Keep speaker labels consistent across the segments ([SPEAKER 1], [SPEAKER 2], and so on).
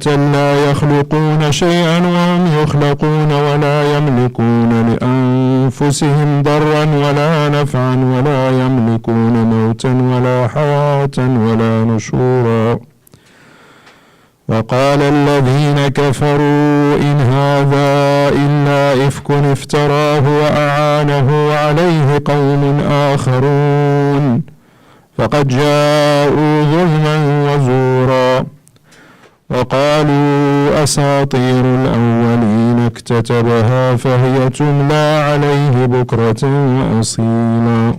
[SPEAKER 1] أمواتا لا يخلقون شيئا وهم يخلقون ولا يملكون لأنفسهم ضرا ولا نفعا ولا يملكون موتا ولا حياة ولا نشورا. وقال الذين كفروا إن هذا إلا إفك افتراه وأعانه عليه قوم آخرون فقد جاءوا ظلما وزورا. وقالوا أساطير الأولين اكتتبها فهي تملى عليه بكرة وأصيلا.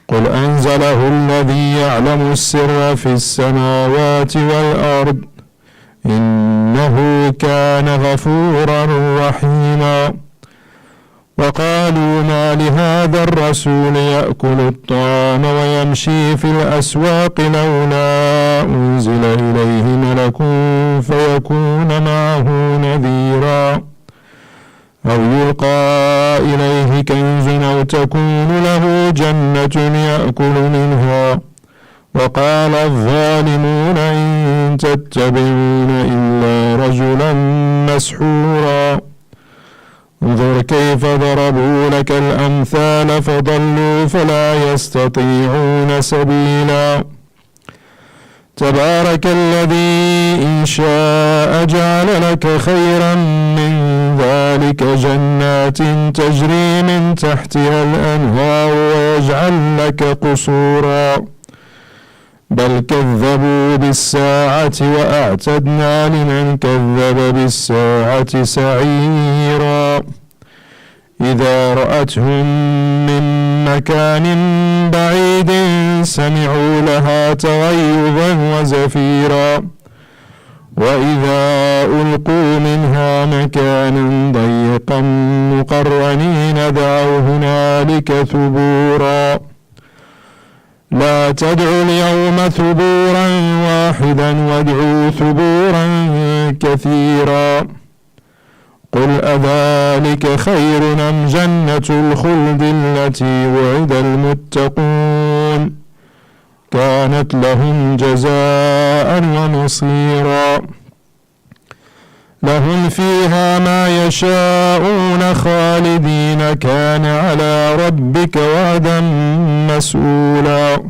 [SPEAKER 1] قل أنزله الذي يعلم السر في السماوات والأرض إنه كان غفورا رحيما. وقالوا ما لهذا الرسول يأكل الطعام ويمشي في الأسواق لولا أنزل إليه ملك فيكون معه نذيرا أو يلقى إليه كنز أو تكون له جنة يأكل منها. وقال الظالمون إن تتبعون إلا رجلا مسحورا. انظر كيف ضربوا لك الأمثال فضلوا فلا يستطيعون سبيلا. تبارك الذي إن شاء جعل لك خيرا من ذلك جنات تجري من تحتها الأنهار ويجعل لك قصورا. بل كذبوا بالساعة وأعتدنا لمن كذب بالساعة سعيرا. إذا رأتهم من مكان بعيد سمعوا لها تغيظا وزفيرا. وإذا ألقوا منها مكانا ضيقا مقرنين دعوا هنالك ثبورا. لا تدعوا اليوم ثبورا واحدا وادعوا ثبورا كثيرا. قل أذلك خير أم جنة الخلد التي وعد المتقون كانت لهم جزاء ومصيرا. لهم فيها ما يشاءون خالدين كان على ربك وعدا مسؤولا.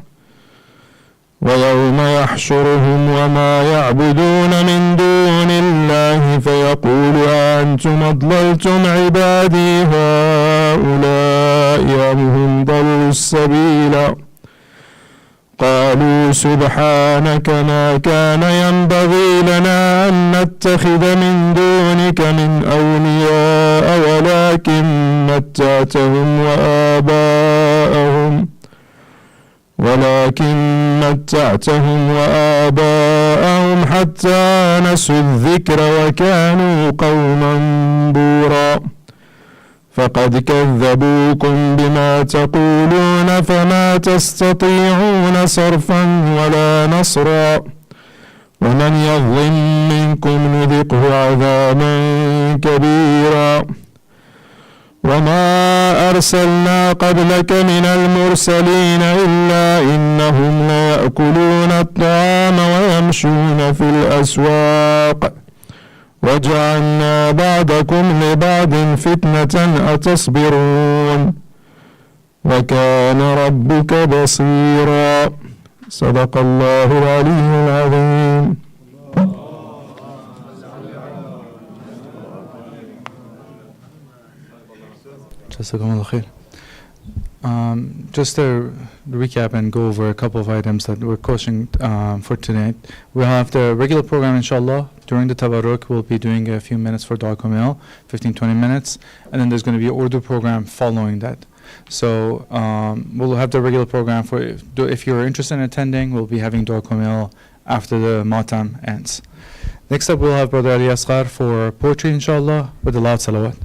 [SPEAKER 1] ويوم يحشرهم وما يعبدون من دون الله فيقول أنتم أضللتم عبادي هؤلاء أم هم ضلوا السبيلا. قالوا سبحانك ما كان ينبغي لنا أن نتخذ من دونك من أولياء ولكن متعتهم وآباءهم حتى نسوا الذكر وكانوا قوما بورا. فقد كذبوكم بما تقولون فما تستطيعون صرفا ولا نصرا. ومن يظلم منكم نذقه عذابا كبيرا. وما أرسلنا قبلك من المرسلين إلا إنهم ليأكلون الطعام ويمشون في الأسواق وجعلنا بعضكم لبعض فتنة أتصبرون وكان ربك بصيرا. صدق الله العلي العظيم.
[SPEAKER 2] Just to recap and go over a couple of items that we're coaching for tonight. We'll have the regular program inshallah. During the Tabarruk we'll be doing a few minutes for Dua Kamil, 15-20 minutes, and then there's going to be an Urdu program following that. So we'll have the regular program for if you're interested in attending. We'll be having Dua Kamil after the Matam ends. Next up we'll have Brother Ali Asghar for poetry inshallah with the loud salawat.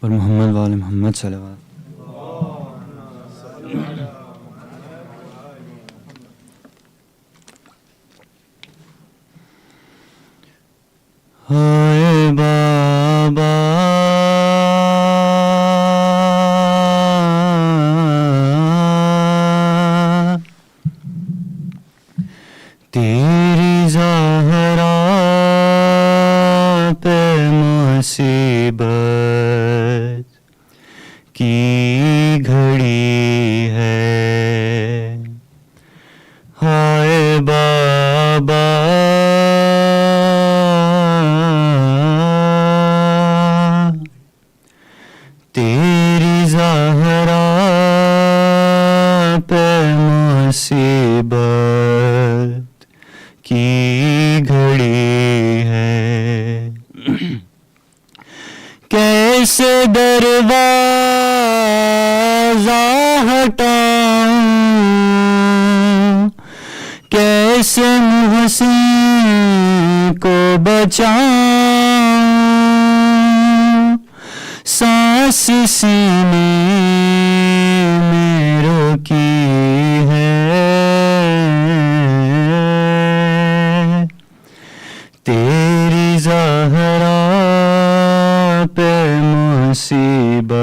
[SPEAKER 3] والمحمد وآل محمد صلوات. हाय बाबा کیسے دروازہ ہٹاؤں کیسے محسن کو بچاؤں سانس سینے میں روکی ہے تیری زہرا پہ مصیبت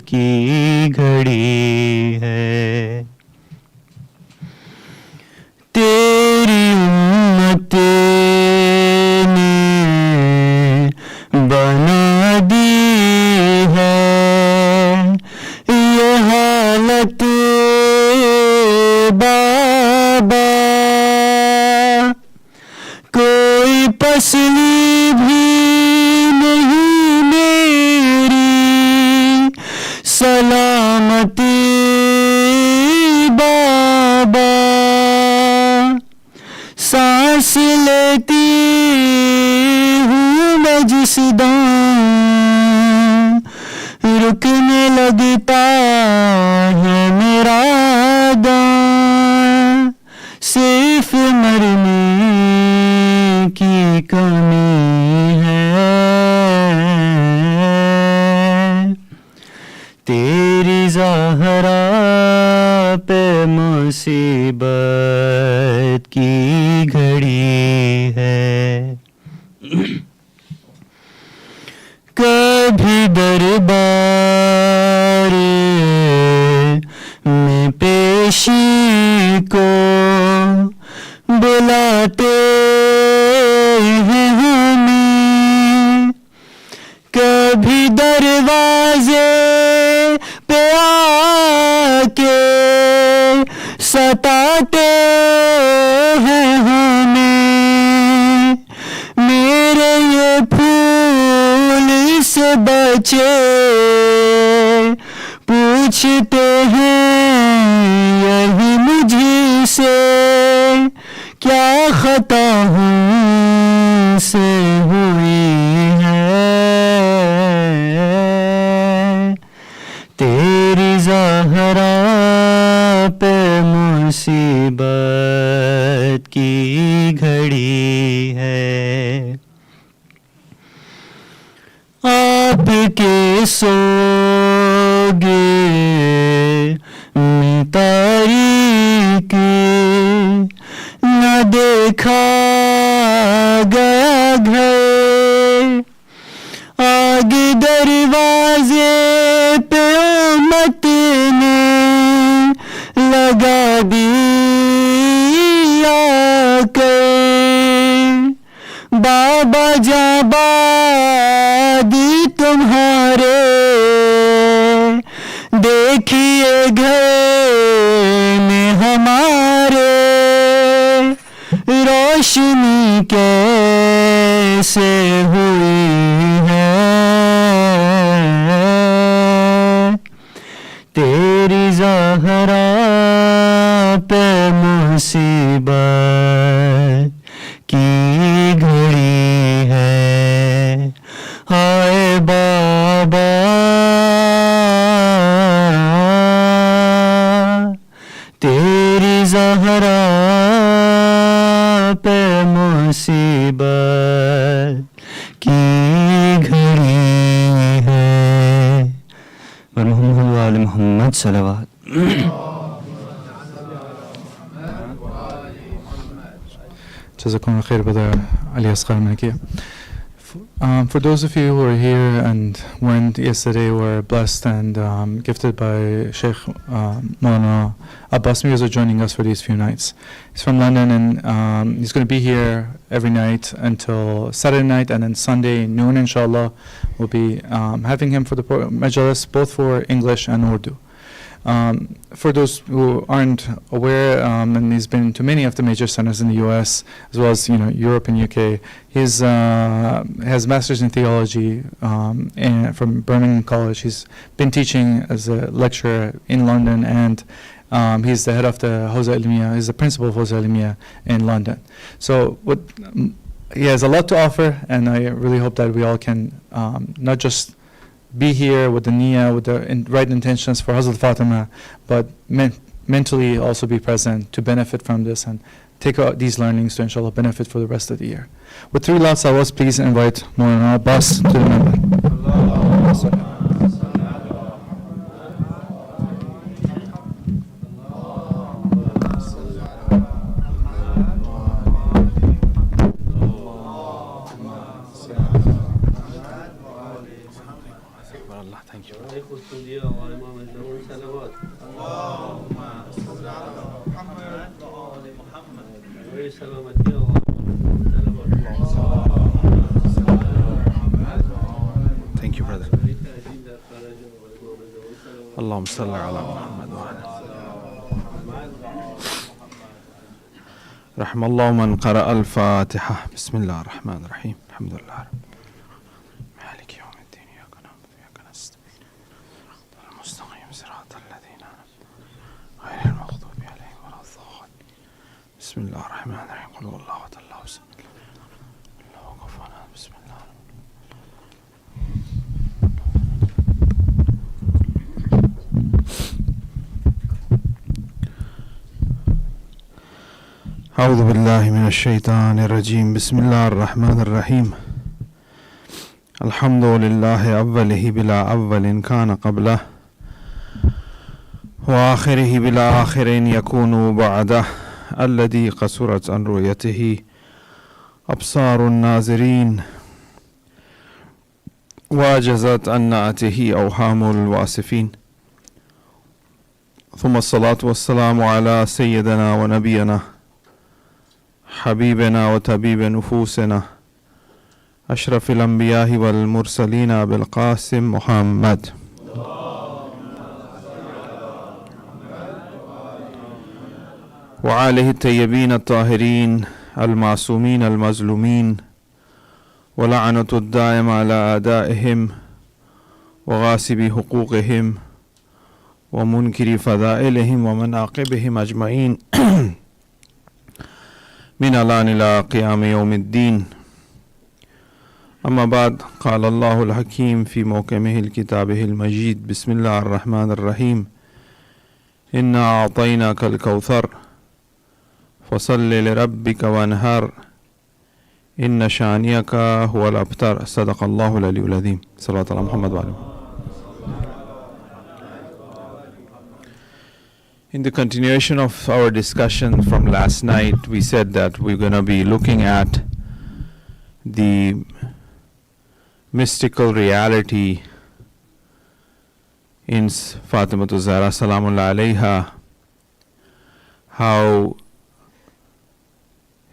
[SPEAKER 3] کی گھڑی ہے تیری امت نے بنا دی ہے یہ حالت بابا کوئی پسلی بھی نہیں میری سلامتی بابا سانس لیتی ہوں میں جس دم رکنے لگتا ہے میرا دم صرف مرنے کی کمی ہے تیری زہرا پہ مصیبت کی گھڑی ہے کبھی دربار میں پیشی کو بلاتے ہیں ہمیں کبھی دروازے پہ آ کے ستاتے ہیں ہمیں میرے یہ پھول سے بچے پوچھتے ہیں یہی مجھ سے کیا خطا ہم سے ہوئی ہے تیری زہرا پہ مصیبت کی گھڑی ہے آپ کے سوگے میں تاریک نہ دیکھا گیا گھر آگے دروازے پہ امت نے لگا دیا کر بابا جاں بادی تمہارے دیکھیے گھر میں ہمارے روشنی کیسے ہوئی ہے تیری زہرا پہ مصیبت کی گھڑی ہے ہائے بابا تیری زہرا پہ مصیبت کی گھڑی ہے اور محمد وآل محمد صلوات
[SPEAKER 2] Jazakumullah khair, Brother Ali Asghar Malikiya. For those of you who are here and weren't yesterday, were blessed and gifted by Sheikh Maulana Abbas Mirza joining us for these few nights. He's from London and he's going to be here every night until Saturday night, and then Sunday noon inshallah we'll be having him for the majalis both for English and Urdu. For those who aren't aware, and he's been to many of the major centers in the U.S. as well as Europe and UK. He's has masters in theology from Birmingham College. He's been teaching as a lecturer in London, and he's the head of the Hawza Ilmiya. He's the principal of Hawza Ilmiya in London. So what he has a lot to offer, and I really hope that we all can not just be here with the niyyah, with the right intentions for Hazrat Fatima, but mentally also be present to benefit from this and take out these learnings to inshallah benefit for the rest of the year. With 3 loud salawats, please invite Maulana Abbas to the minbar.
[SPEAKER 4] Thank you, brother. Allahumma salli ala Muhammad wa ala. Rahmallahu man qara'a al-Fatiha. Bismillah ar-Rahman ar-Rahim. Alhamdulillah. Maliki yawmiddin. Iyyaka na'budu wa iyyaka nasta'in. Al-mustaqim siratal ladhina ghayril maghdubi alayhim waladdallin. Bismillah ar-Rahman ar-Rahim. Qul huwallahu ahad, Allahu samad. Allahu kufuwan ahad. Bismillah. أعوذ بالله من الشيطان الرجيم بسم الله الرحمن الرحيم الحمد لله أوله بلا أول كان قبله وآخره بلا آخر يكون بعده الذي قصرت عن رؤيته أبصار الناظرين وعجزت عن نعته أوهام الواصفين ثم الصلاة والسلام على سيدنا ونبينا حبيبنا وطبيب نفوسنا أشرف الأنبياء والمرسلين أبي القاسم محمد وآله الطيبين الطاهرين المعصومين المظلومين ولعنة الدائم على أعدائهم وغاصبي حقوقهم ومنكر فضائلهم ومناقبهم أجمعين من الآن إلى قيام يوم الدين. أما بعد، قال الله الحكيم في موكمه الكتابه المجيد بسم الله الرحمن الرحيم إنا أعطيناك الكوثر فصل لربك وانهر إن شانئك هو الأبتر. صدق الله العلي العظيم. صلاة على محمد وعلى آله. In the continuation of our discussion from last night, we said that we're going to be looking at the mystical reality in Fatima Zahra Salamullah alayha, how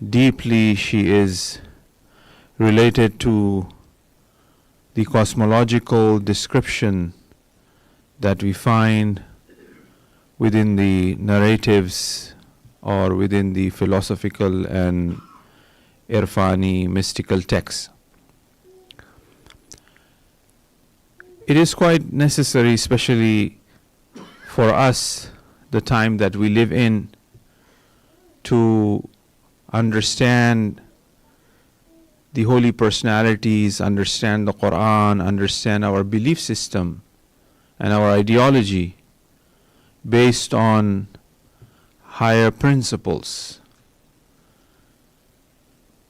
[SPEAKER 4] deeply she is related to the cosmological description that we find within the narratives or within the philosophical and irfani mystical texts. It is quite necessary, especially for us, the time that we live in, to understand the holy personalities, understand the Quran, understand our belief system and our ideology based on higher principles.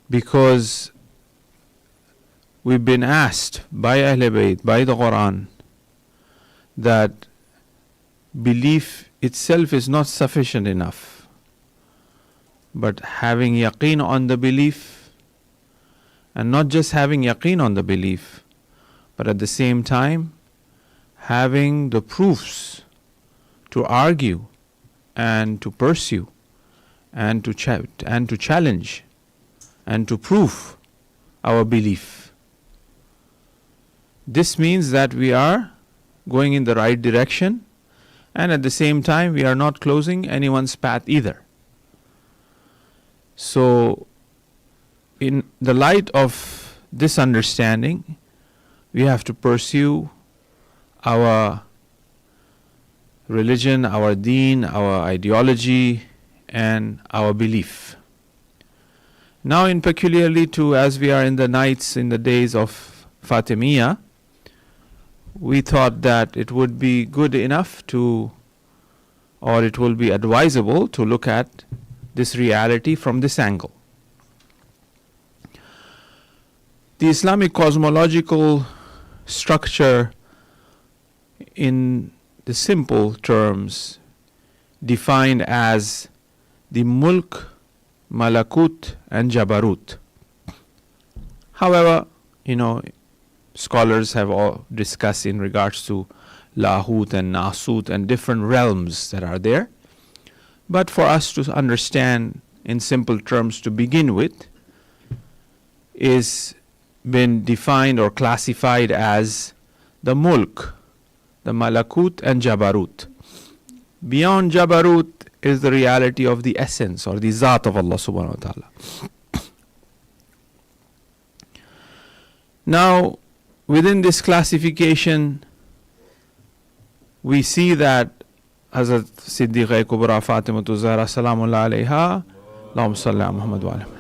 [SPEAKER 4] Because we've been asked by Ahl Bayt, by the Quran, that belief itself is not sufficient enough, but having yaqeen on the belief, and not just having yaqeen on the belief, but at the same time having the proofs to argue and to pursue and to challenge and to prove our belief. This means that we are going in the right direction, and at the same time we are not closing anyone's path either. So in the light of this understanding, we have to pursue our religion, our deen, our ideology, and our belief. Now, in peculiarly to, as we are in the nights, in the days of Fatimiyya, we thought that it would be good enough to, or it will be advisable to look at this reality from this angle. The Islamic cosmological structure, in the simple terms, defined as the mulk, malakut and jabarut. However, scholars have all discussed in regards to lahut and nasut and different realms that are there. But for us to understand in simple terms to begin with, is been defined or classified as the mulk, the malakut and jabarut. Beyond jabarut is the reality of the essence or the zat of Allah subhanahu wa ta'ala. Now, within this classification, we see that Hazrat Siddiqa Kubra Fatimatu Zahra Salamullah alayha, Allahumma salli ala Muhammad wa ala Muhammad.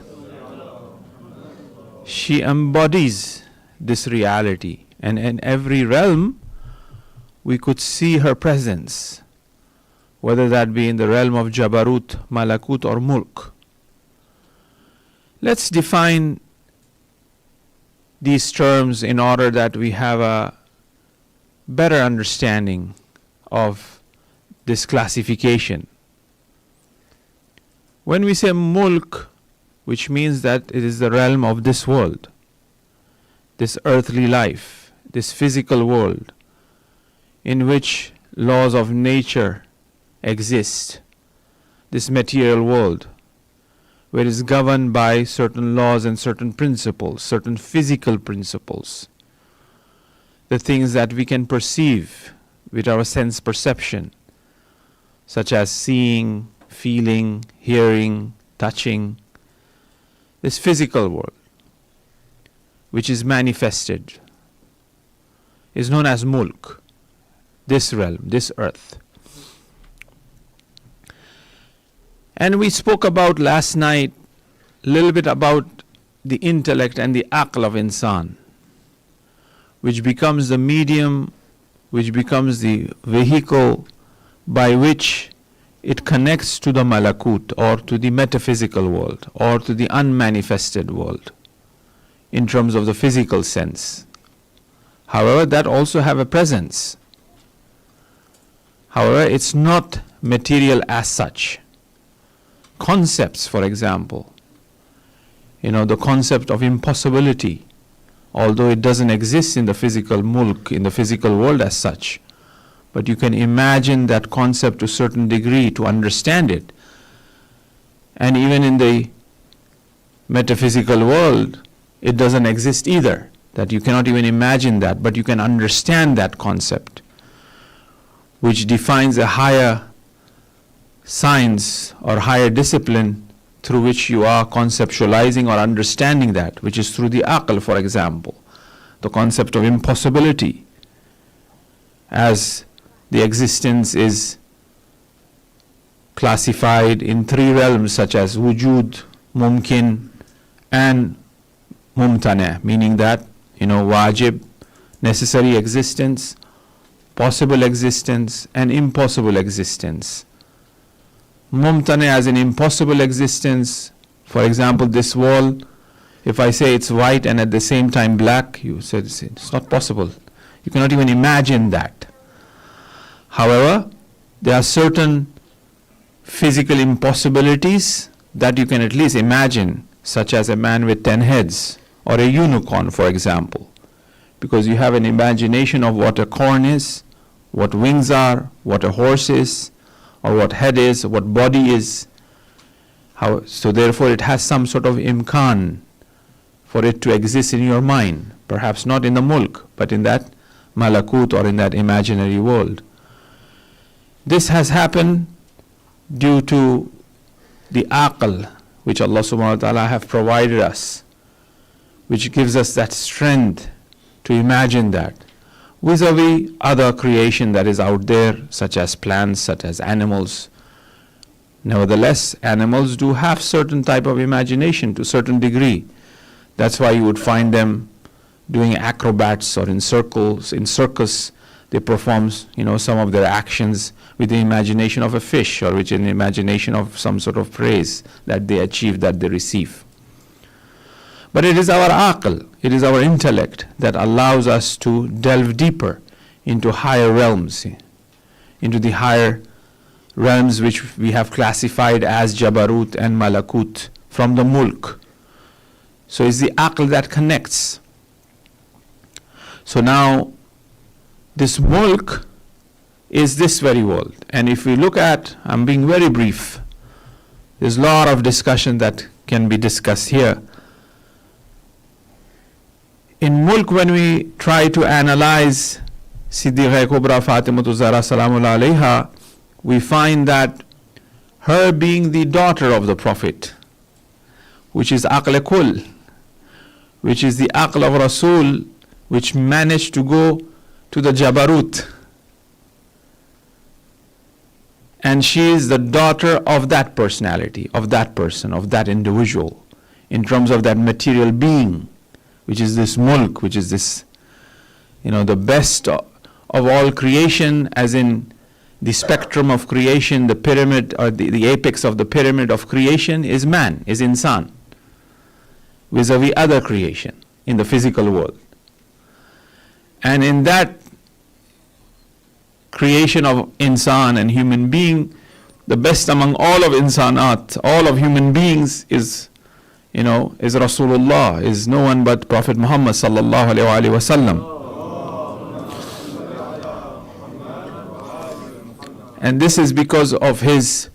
[SPEAKER 4] She embodies this reality, and in every realm we could see her presence, whether that be in the realm of Jabarut, Malakut or Mulk. Let's define these terms in order that we have a better understanding of this classification. When we say Mulk, which means that it is the realm of this world, this earthly life, this physical world, in which laws of nature exist, this material world, where it is governed by certain laws and certain principles, certain physical principles, the things that we can perceive with our sense perception, such as seeing, feeling, hearing, touching. This physical world, which is manifested, is known as mulk, this realm, this earth. And we spoke about last night a little bit about the intellect and the aql of insan, which becomes the medium, which becomes the vehicle by which it connects to the malakut or to the metaphysical world or to the unmanifested world in terms of the physical sense. However, that also have a presence. However, it's not material as such. Concepts, for example, the concept of impossibility, although it doesn't exist in the physical mulk, in the physical world as such, but you can imagine that concept to a certain degree to understand it. And even in the metaphysical world, it doesn't exist either, that you cannot even imagine that, but you can understand that concept, which defines a higher science or higher discipline through which you are conceptualizing or understanding that, which is through the aql, for example, the concept of impossibility, as the existence is classified in three realms such as wujud, mumkin and mumtana, meaning that, wajib, necessary existence, possible existence and impossible existence. Mumtana as an impossible existence, for example, this wall, if I say it's white and at the same time black, you said it's not possible. You cannot even imagine that. However, there are certain physical impossibilities that you can at least imagine, such as a man with 10 heads or a unicorn, for example, because you have an imagination of what a corn is, what wings are, what a horse is, or what head is, what body is. So therefore it has some sort of imkan for it to exist in your mind, perhaps not in the mulk, but in that malakut or in that imaginary world. This has happened due to the aql which Allah subhanahu wa ta'ala have provided us, which gives us that strength to imagine that, vis-a-vis other creation that is out there, such as plants, such as animals, Nevertheless, animals do have certain type of imagination to a certain degree. That's why you would find them doing acrobats or in circles, in circus. They perform, some of their actions with the imagination of a fish or with an imagination of some sort of praise that they achieve, that they receive. But it is our aql, it is our intellect that allows us to delve deeper into higher realms, into the higher realms which we have classified as Jabarut and Malakut from the Mulk. So it's the aql that connects. So now, this Mulk is this very world. And if we look at, I'm being very brief, there's a lot of discussion that can be discussed here. In Mulk, when we try to analyze Siddiqa Kubra Fatimatu Zahra Salamullah Alayha, we find that her being the daughter of the Prophet, which is Aql Kul, which is the Aql of Rasul, which managed to go to the Jabarut. And she is the daughter of that personality, of that person, of that individual, in terms of that material being, which is this Mulk, which is this, the best of all creation, as in the spectrum of creation, the pyramid, or the apex of the pyramid of creation is man, is insan, vis-a-vis other creation in the physical world. And in that creation of insan and human being, the best among all of insanat, all of human beings is Rasulullah, is no one but Prophet Muhammad sallallahu alaihi wasallam. And this is because of his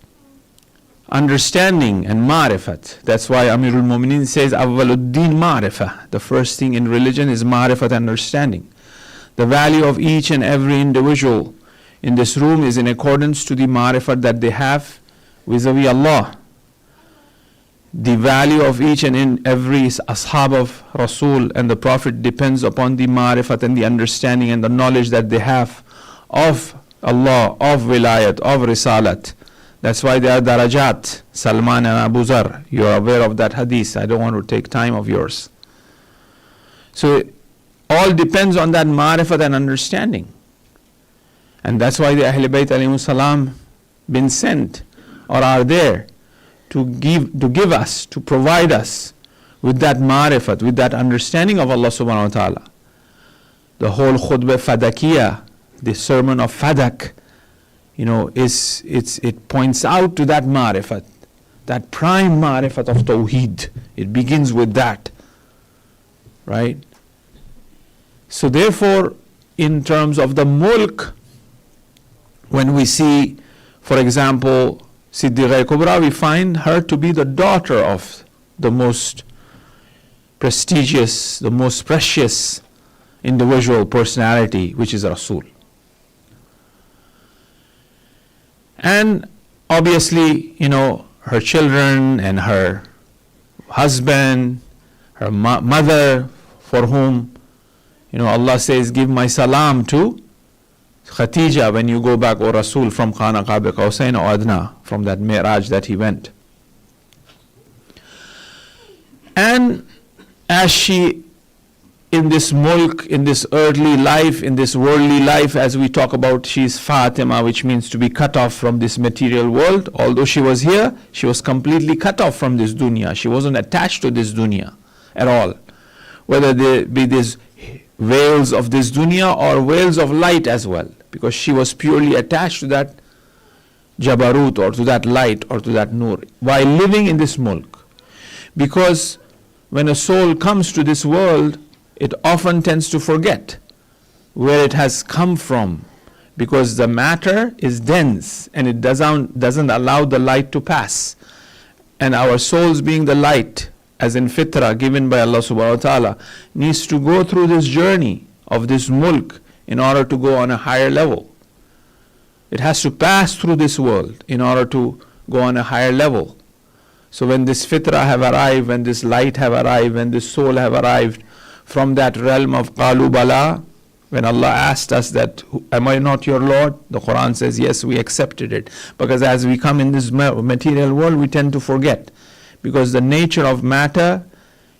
[SPEAKER 4] understanding and ma'rifat. That's why Amirul Mu'mineen says, Awwaluddin ma'rifah. The first thing in religion is ma'rifat, understanding. The value of each and every individual in this room is in accordance to the ma'rifat that they have vis-a-vis Allah. The value of each and every ashab of Rasul and the Prophet depends upon the ma'rifat and the understanding and the knowledge that they have of Allah, of wilayat, of risalat. That's why there are darajat. Salman and Abu Zar, you are aware of that hadith. I don't want to take time of yours. So all depends on that ma'rifat and understanding. And that's why the Ahl Bayt alayhimus salam been sent or are there to give us, to provide us with that ma'rifat, with that understanding of Allah subhanahu wa ta'ala. The whole khutbah Fadakiyya, the sermon of Fadak, it points out to that ma'rifat, that prime ma'rifat of Tawheed. It begins with that, right? So therefore, in terms of the Mulk, when we see, for example, Siddiqa Kubra, we find her to be the daughter of the most prestigious, the most precious individual personality, which is Rasul. And obviously, her children and her husband, her mother, for whom, Allah says, give my salam to Khatija when you go back, O Rasul, from Khana Qab Qawsain or Adna, from that Mi'raj that he went. And as she, in this mulk, in this earthly life, in this worldly life, as we talk about, she is Fatima, which means to be cut off from this material world. Although she was here, she was completely cut off from this dunya. She wasn't attached to this dunya at all. Whether there be these veils of this dunya or veils of light as well, because she was purely attached to that Jabarut or to that light or to that Nur while living in this mulk. Because when a soul comes to this world, it often tends to forget where it has come from, because the matter is dense and it doesn't allow the light to pass. And our souls, being the light, as in fitra given by Allah subhanahu wa ta'ala, needs to go through this journey of this mulk in order to go on a higher level. It has to pass through this world in order to go on a higher level. So when this fitra have arrived, when this light have arrived, when this soul have arrived from that realm of qalu bala, When Allah asked us that, am I not your Lord? The Quran says, yes, we accepted it. Because as we come in this material world, we tend to forget. Because the nature of matter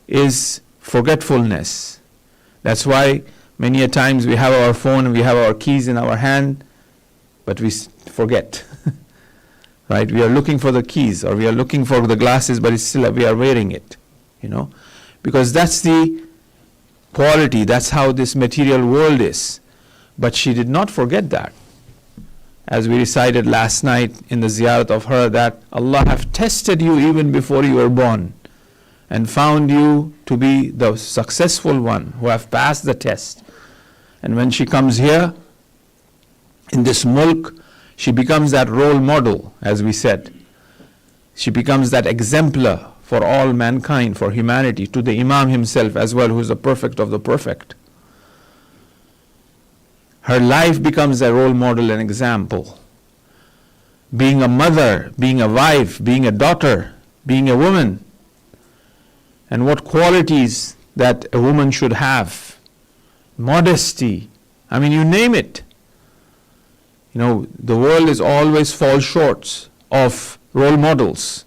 [SPEAKER 4] is forgetfulness. That's why many a times we have our phone, we have our keys in our hand, but we forget. Right? We are looking for the keys, or we are looking for the glasses, but it's still we are wearing it. Because that's the quality, that's how this material world is. But she did not forget that. As we recited last night in the ziyarat of her, that Allah have tested you even before you were born and found you to be the successful one who have passed the test. And when she comes here in this mulk, she becomes that role model, as we said. She becomes that exemplar for all mankind, for humanity, to the Imam himself as well, who is the perfect of the perfect. Her life becomes a role model and example. Being a mother, being a wife, being a daughter, being a woman, and what qualities that a woman should have. Modesty, I mean, you name it. The world is always fall short of role models.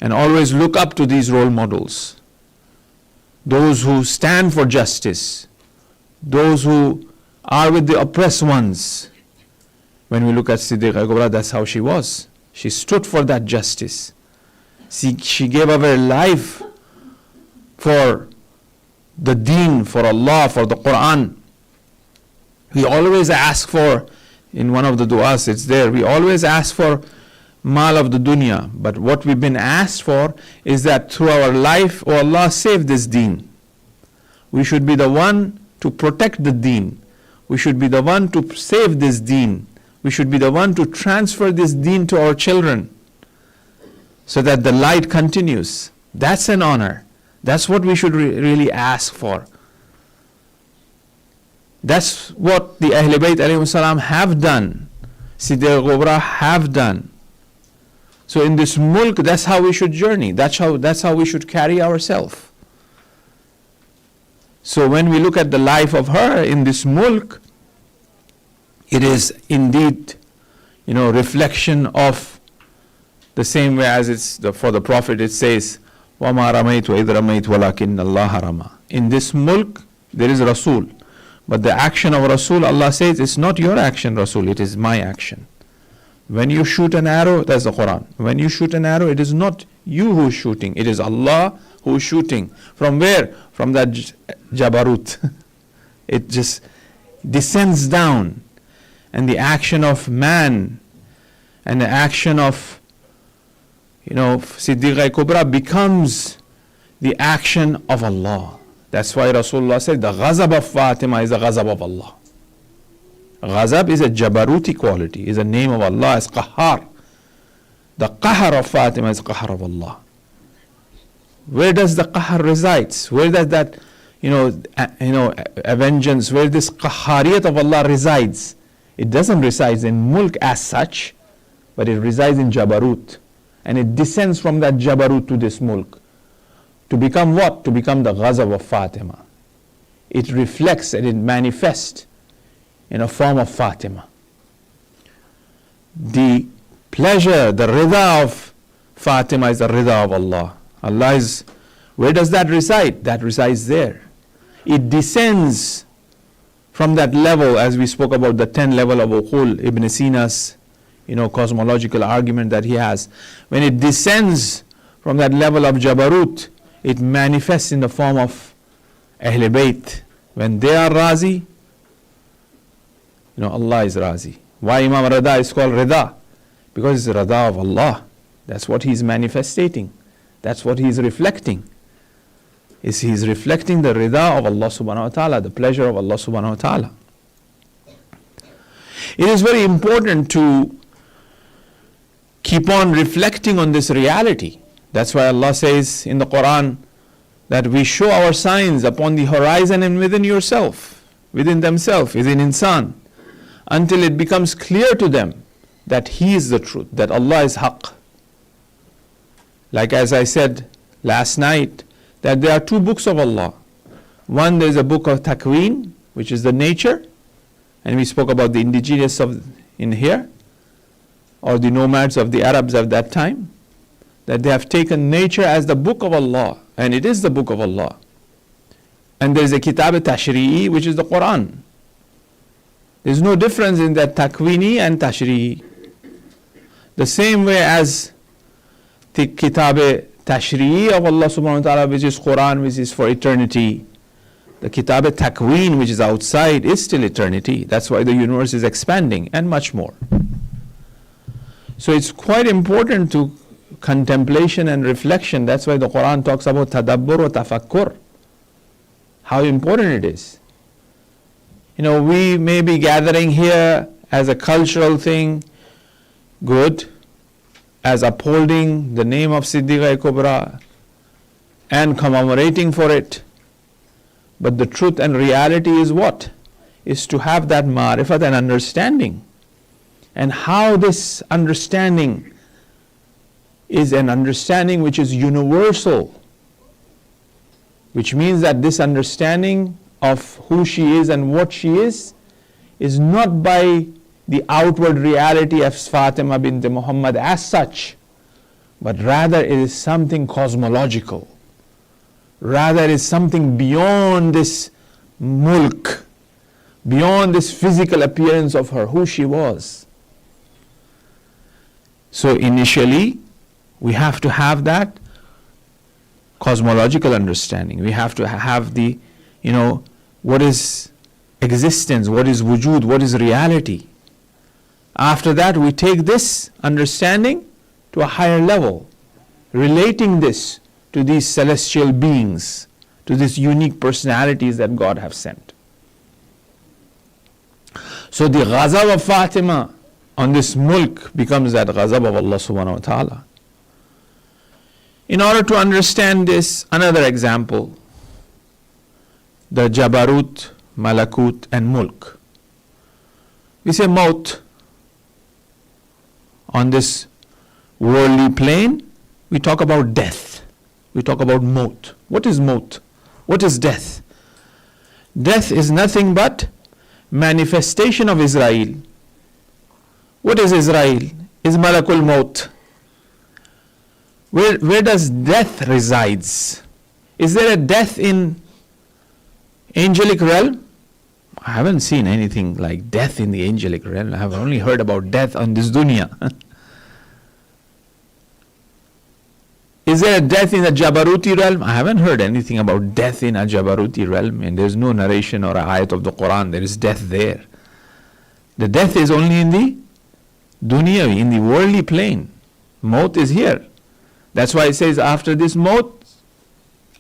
[SPEAKER 4] And always look up to these role models. Those who stand for justice. Those who are with the oppressed ones. When we look at Siddiqa Kubra, that's how she was. She stood for that justice. She gave up her life for the deen, for Allah, for the Quran. We always ask for, in one of the du'as it's there, we always ask for mal of the dunya. But what we've been asked for is that through our life, oh Allah, save this deen. We should be the one to protect the deen. We should be the one to save this deen. We should be the one to transfer this deen to our children so that the light continues. That's an honor. That's what we should really ask for. That's what the Ahl Bayt alayhi salam have done. Siddiqa Kubra have done. So in this mulk, that's how we should journey. That's how we should carry ourselves. So when we look at the life of her in this mulk, it is indeed, reflection of the same way as for the Prophet it says, وَمَا رَمَيْتُ إِذْ رَمَيْتُ وَلَكِنَّ اللَّهَ رَمَى. In this mulk, there is Rasul. But the action of Rasul, Allah says, it's not your action, Rasul, it is my action. When you shoot an arrow, that's the Quran. When you shoot an arrow, it is not you who is shooting, it is Allah who is shooting. From where? From that Jabarut. It just descends down. And the action of man and the action of Siddiqa Kubra becomes the action of Allah. That's why Rasulullah said the ghazab of Fatima is the ghazab of Allah. Ghazab is a Jabaruti quality, is a name of Allah as Qahhar. The Qahar of Fatima is Qahar of Allah. Where does the Qahar resides? Where does that, a vengeance, where this Qahhariyat of Allah resides? It doesn't reside in mulk as such, but it resides in Jabarut. And it descends from that Jabarut to this mulk. To become what? To become the ghazab of Fatima. It reflects and it manifests in a form of Fatima. The pleasure, the rida of Fatima is the rida of Allah. Allah is, where does that reside? That resides there. It descends from that level, as we spoke about the 10 level of Uqul, Ibn Sina's cosmological argument that he has. When it descends from that level of Jabarut, it manifests in the form of Ahl Bayt. When they are Razi, Allah is Razi. Why Imam Rida is called Rida? Because it's Rida of Allah. That's what he's manifestating. That's what he's reflecting. He's reflecting the Rida of Allah subhanahu wa ta'ala, the pleasure of Allah subhanahu wa ta'ala. It is very important to keep on reflecting on this reality. That's why Allah says in the Quran that we show our signs upon the horizon and within yourself, within themselves, within insan, until it becomes clear to them that He is the truth, that Allah is Haqq. Like as I said last night, that there are two books of Allah. One, there's a book of Takween, which is the nature, and we spoke about the indigenous of in here, or the nomads of the Arabs of that time, that they have taken nature as the book of Allah, and it is the book of Allah. And there's a Kitab Tashri'i, which is the Quran. There's no difference in that Takweeni and Tashri'i. The same way as the Kitab Tashri'i of Allah subhanahu wa ta'ala, which is Quran, which is for eternity. The Kitab Takween, which is outside, is still eternity. That's why the universe is expanding, and much more. So it's quite important to contemplation and reflection. That's why the Quran talks about tadabbur wa tafakkur. How important it is. We may be gathering here as a cultural thing, good, as upholding the name of Siddiqa Kubra and commemorating for it. But the truth and reality is what? Is to have that ma'rifat and understanding. And how this understanding is an understanding which is universal, which means that this understanding of who she is and what she is not by the outward reality of Fatima bint Muhammad as such, but rather it is something cosmological. Rather it is something beyond this mulk, beyond this physical appearance of her, who she was. So initially, we have to have that cosmological understanding. We have to have the, what is existence, what is wujud, what is reality. After that, we take this understanding to a higher level, relating this to these celestial beings, to these unique personalities that God have sent. So the ghazab of Fatima on this mulk becomes that ghazab of Allah subhanahu wa ta'ala. In order to understand this, another example, the Jabarut, Malakut and Mulk. We say Maut. On this worldly plane, we talk about death. We talk about Maut. What is Maut? What is death? Death is nothing but manifestation of Israel. What is Israel? Is Malakul Maut. Where does death resides? Is there a death in angelic realm? I haven't seen anything like death in the angelic realm. I have only heard about death on this dunya. Is there a death in the Jabaruti realm? I haven't heard anything about death in a Jabaruti realm, and there's no narration or a ayat of the Quran. There is death there. The death is only in the dunyavi, in the worldly plane. Maut is here. That's why it says after this maut,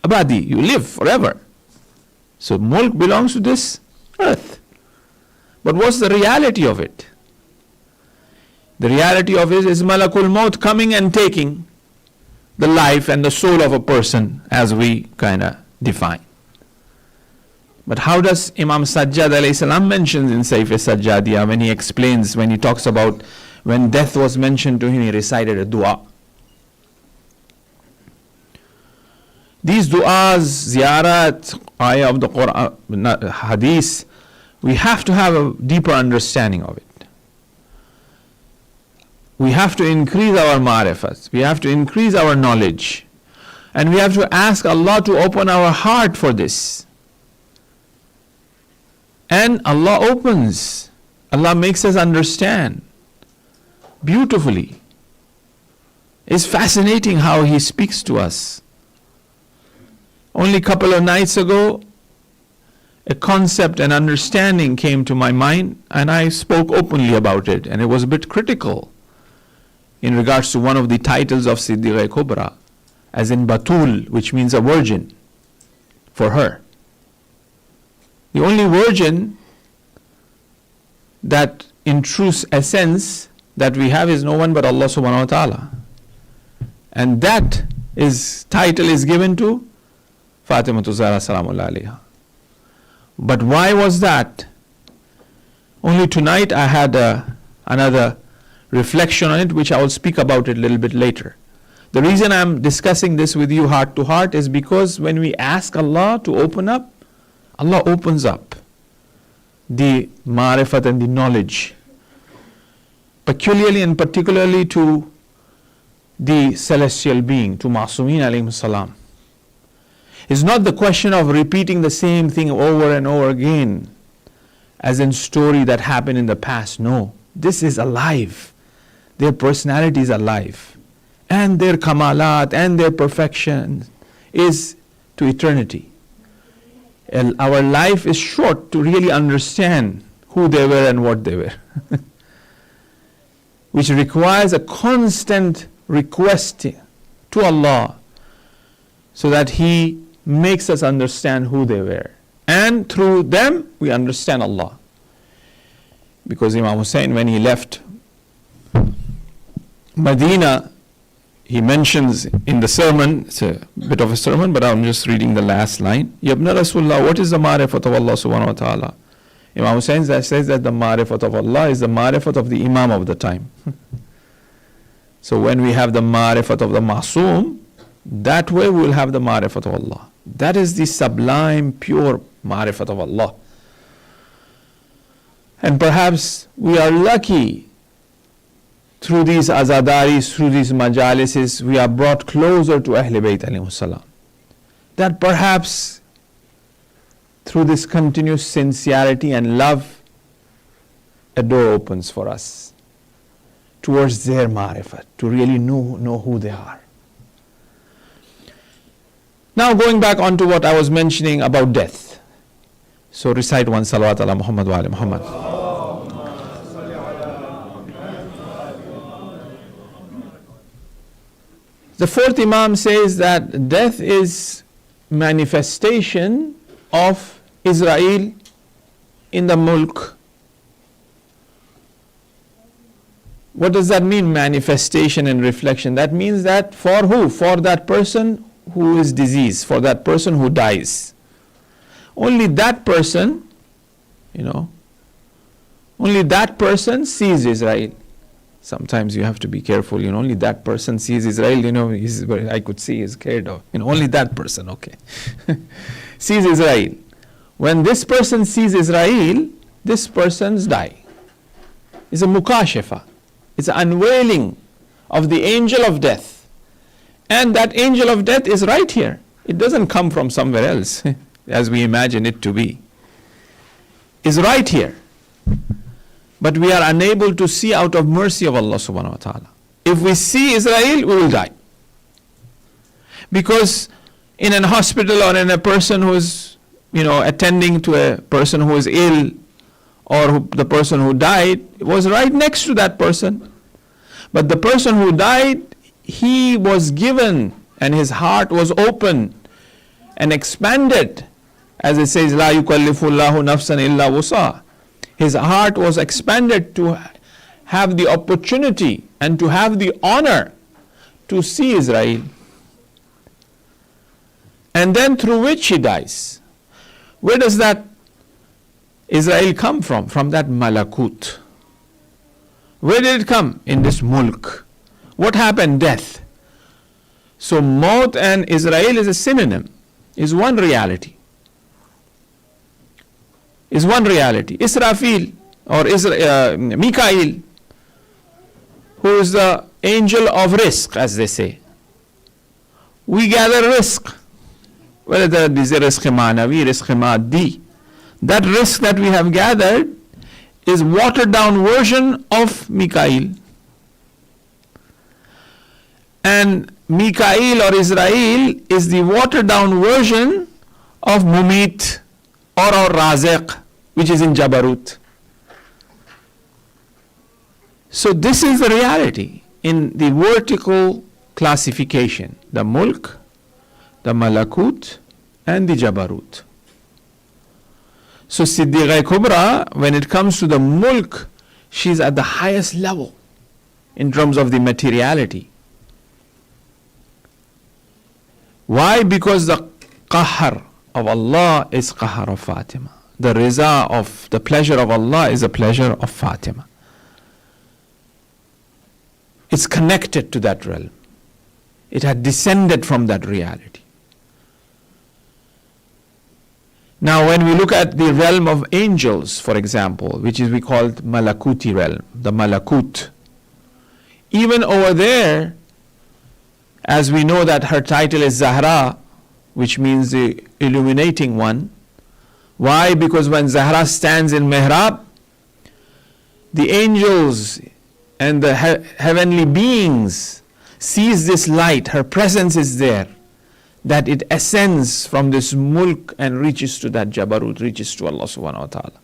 [SPEAKER 4] abadi, you live forever. So mulk belongs to this earth. But what's the reality of it? The reality of it is malakul maut, coming and taking the life and the soul of a person, as we kind of define. But how does Imam Sajjad alayhi salam mentions in Saif Sajjadiyah, when he explains, when he talks about when death was mentioned to him, he recited a dua. These du'as, ziyarat, ayah of the Quran, hadith, we have to have a deeper understanding of it. We have to increase our ma'rifat. We have to increase our knowledge. And we have to ask Allah to open our heart for this. And Allah opens. Allah makes us understand beautifully. It's fascinating how He speaks to us. Only a couple of nights ago, a concept and understanding came to my mind, and I spoke openly about it, and it was a bit critical in regards to one of the titles of Siddiqa Kubra, as in Batul, which means a virgin for her. The only virgin that in true essence that we have is no one but Allah subhanahu wa ta'ala. And that title is given to Fatima Zahra Salamullah alayha. But why was that? Only tonight I had another reflection on it, which I will speak about it a little bit later. The reason I'm discussing this with you heart to heart is because when we ask Allah to open up Allah opens up the ma'rifat and the knowledge, peculiarly and particularly to the celestial being, to Ma'asumeen alayhim salam. It's not the question of repeating the same thing over and over again as in story that happened in the past. No, this is alive. Their personality is alive. And their kamalat and their perfection is to eternity. Our life is short to really understand who they were and what they were. Which requires a constant request to Allah so that He makes us understand who they were. And through them, we understand Allah. Because Imam Hussein, when he left Medina, he mentions in the sermon, it's a bit of a sermon, but I'm just reading the last line. Yabna Rasulullah, what is the ma'rifat of Allah subhanahu wa ta'ala? Imam Hussein says that the ma'rifat of Allah is the ma'rifat of the Imam of the time. So when we have the ma'rifat of the Ma'soom, that way we will have the ma'rifat of Allah. That is the sublime, pure ma'rifat of Allah. And perhaps we are lucky through these azadaris, through these majalises, we are brought closer to Ahlul Bayt alayhi salam. That perhaps through this continuous sincerity and love, a door opens for us towards their ma'rifat, to really know who they are. Now going back on to what I was mentioning about death. So recite one salawat ala Muhammad wa ala Muhammad. The fourth Imam says that death is manifestation of Israel in the mulk. What does that mean, manifestation and reflection? That means that for who? For that person who is diseased, for that person who dies. Only that person, only that person sees Israel. Sometimes you have to be careful, only that person sees Israel, I could see, is scared of, only that person, okay. Sees Israel. When this person sees Israel, this person's die. It's a mukashifa. It's an unveiling of the angel of death. And that angel of death is right here. It doesn't come from somewhere else, as we imagine it to be. It's right here. But we are unable to see out of mercy of Allah subhanahu wa ta'ala. If we see Israel, we will die. Because in an hospital or in a person who is, attending to a person who is ill, or the person who died was right next to that person. But the person who died, he was given and his heart was open and expanded. As it says, La yukallifu Allahu nafsan illa wusa. His heart was expanded to have the opportunity and to have the honor to see Israel. And then through which he dies. Where does that Israel come from? From that malakut. Where did it come? In this mulk. What happened? Death. So Maut and Israel is a synonym, is one reality. Is one reality. Israfil or Mikael, who is the angel of risk, as they say. We gather risk. Whether it is risk manavi, risk maddi. That risk that we have gathered is watered down version of Mikael. And Mikael or Israel is the watered down version of Mumit or Raziq, which is in Jabarut. So this is the reality in the vertical classification. The Mulk, the Malakut, and the Jabarut. So Siddiqa Kubra, when it comes to the Mulk, she's at the highest level in terms of the materiality. Why? Because the Qahar of Allah is Qahar of Fatima. The Riza of the pleasure of Allah is the pleasure of Fatima. It's connected to that realm. It had descended from that reality. Now, when we look at the realm of angels, for example, which is we call Malakuti realm, the Malakut, even over there, as we know that her title is Zahra, which means the illuminating one. Why? Because when Zahra stands in Mihrab, the angels and the heavenly beings sees this light, her presence is there, that it ascends from this mulk and reaches to that Jabarut, reaches to Allah subhanahu wa ta'ala.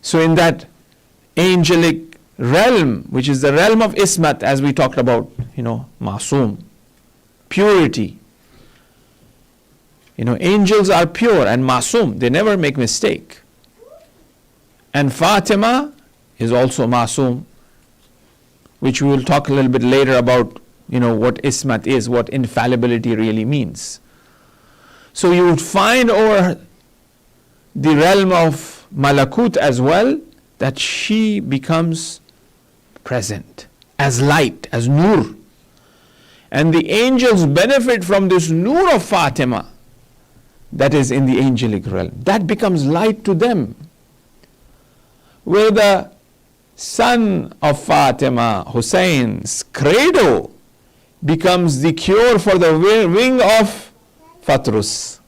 [SPEAKER 4] So in that angelic realm, which is the realm of Ismat, as we talked about, Masoom, purity. Angels are pure and Masoom, they never make mistake. And Fatima is also Masoom, which we will talk a little bit later about, what Ismat is, what infallibility really means. So you would find over the realm of Malakut as well, that she becomes present as light, as nur. And the angels benefit from this nur of Fatima that is in the angelic realm. That becomes light to them. Where the son of Fatima, Hussein's cradle, becomes the cure for the wing of Fatrus.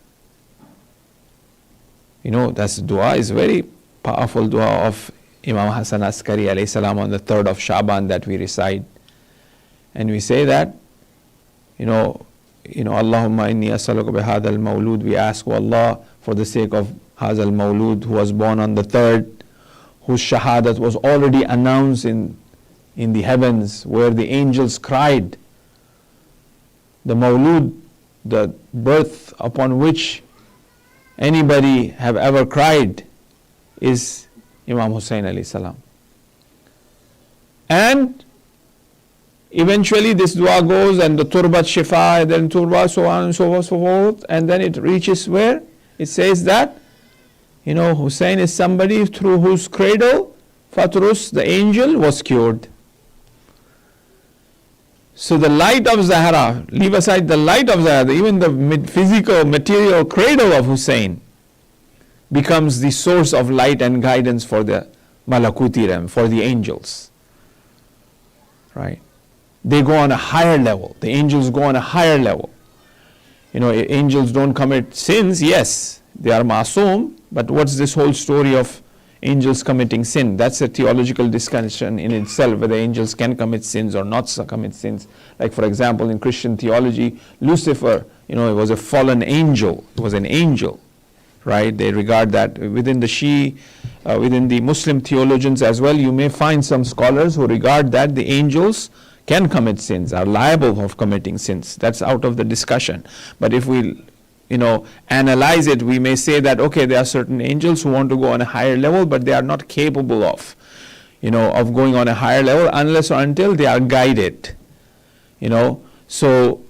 [SPEAKER 4] That's dua is very powerful dua of Imam Hassan Askari alayhi salam on the 3rd of Shaban that we recite. And we say that, Allahumma inni as'aluka bihadha al-mawlud, we ask, O Allah, for the sake of hadha al-mawlud, who was born on the 3rd, whose shahadat was already announced in the heavens, where the angels cried. The mawlud, the birth upon which anybody have ever cried, is Imam Hussain alayhi salam. And eventually this dua goes, and the turbat shifa, and then turba, so on and so forth, and then it reaches where? It says that, Hussain is somebody through whose cradle Fatrus, the angel, was cured. So the light of Zahra, leave aside the light of Zahra, even the physical, material cradle of Hussain becomes the source of light and guidance for the Malakuti realm, for the angels. Right? They go on a higher level. The angels go on a higher level. Angels don't commit sins, yes, they are masoom, but what's this whole story of angels committing sin? That's a theological discussion in itself, whether angels can commit sins or not commit sins. Like, for example, in Christian theology, Lucifer, it was a fallen angel. It was an angel, right? They regard that. Within within the Muslim theologians as well, you may find some scholars who regard that the angels can commit sins, are liable of committing sins. That's out of the discussion. But if we analyze it, we may say that, okay, there are certain angels who want to go on a higher level, but they are not capable of going on a higher level unless or until they are guided. So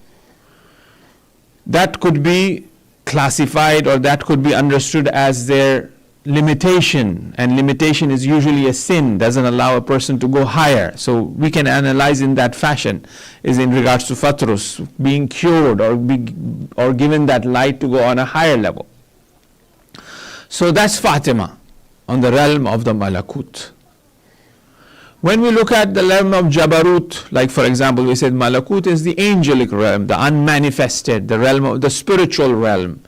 [SPEAKER 4] that could be classified, or that could be understood as their limitation, and limitation is usually a sin, doesn't allow a person to go higher. So we can analyze in that fashion, is in regards to Fatrus being cured or given that light to go on a higher level. So that's Fatima on the realm of the Malakut. When we look at the realm of Jabarut, like for example we said Malakut is the angelic realm, the unmanifested, the realm of the spiritual realm.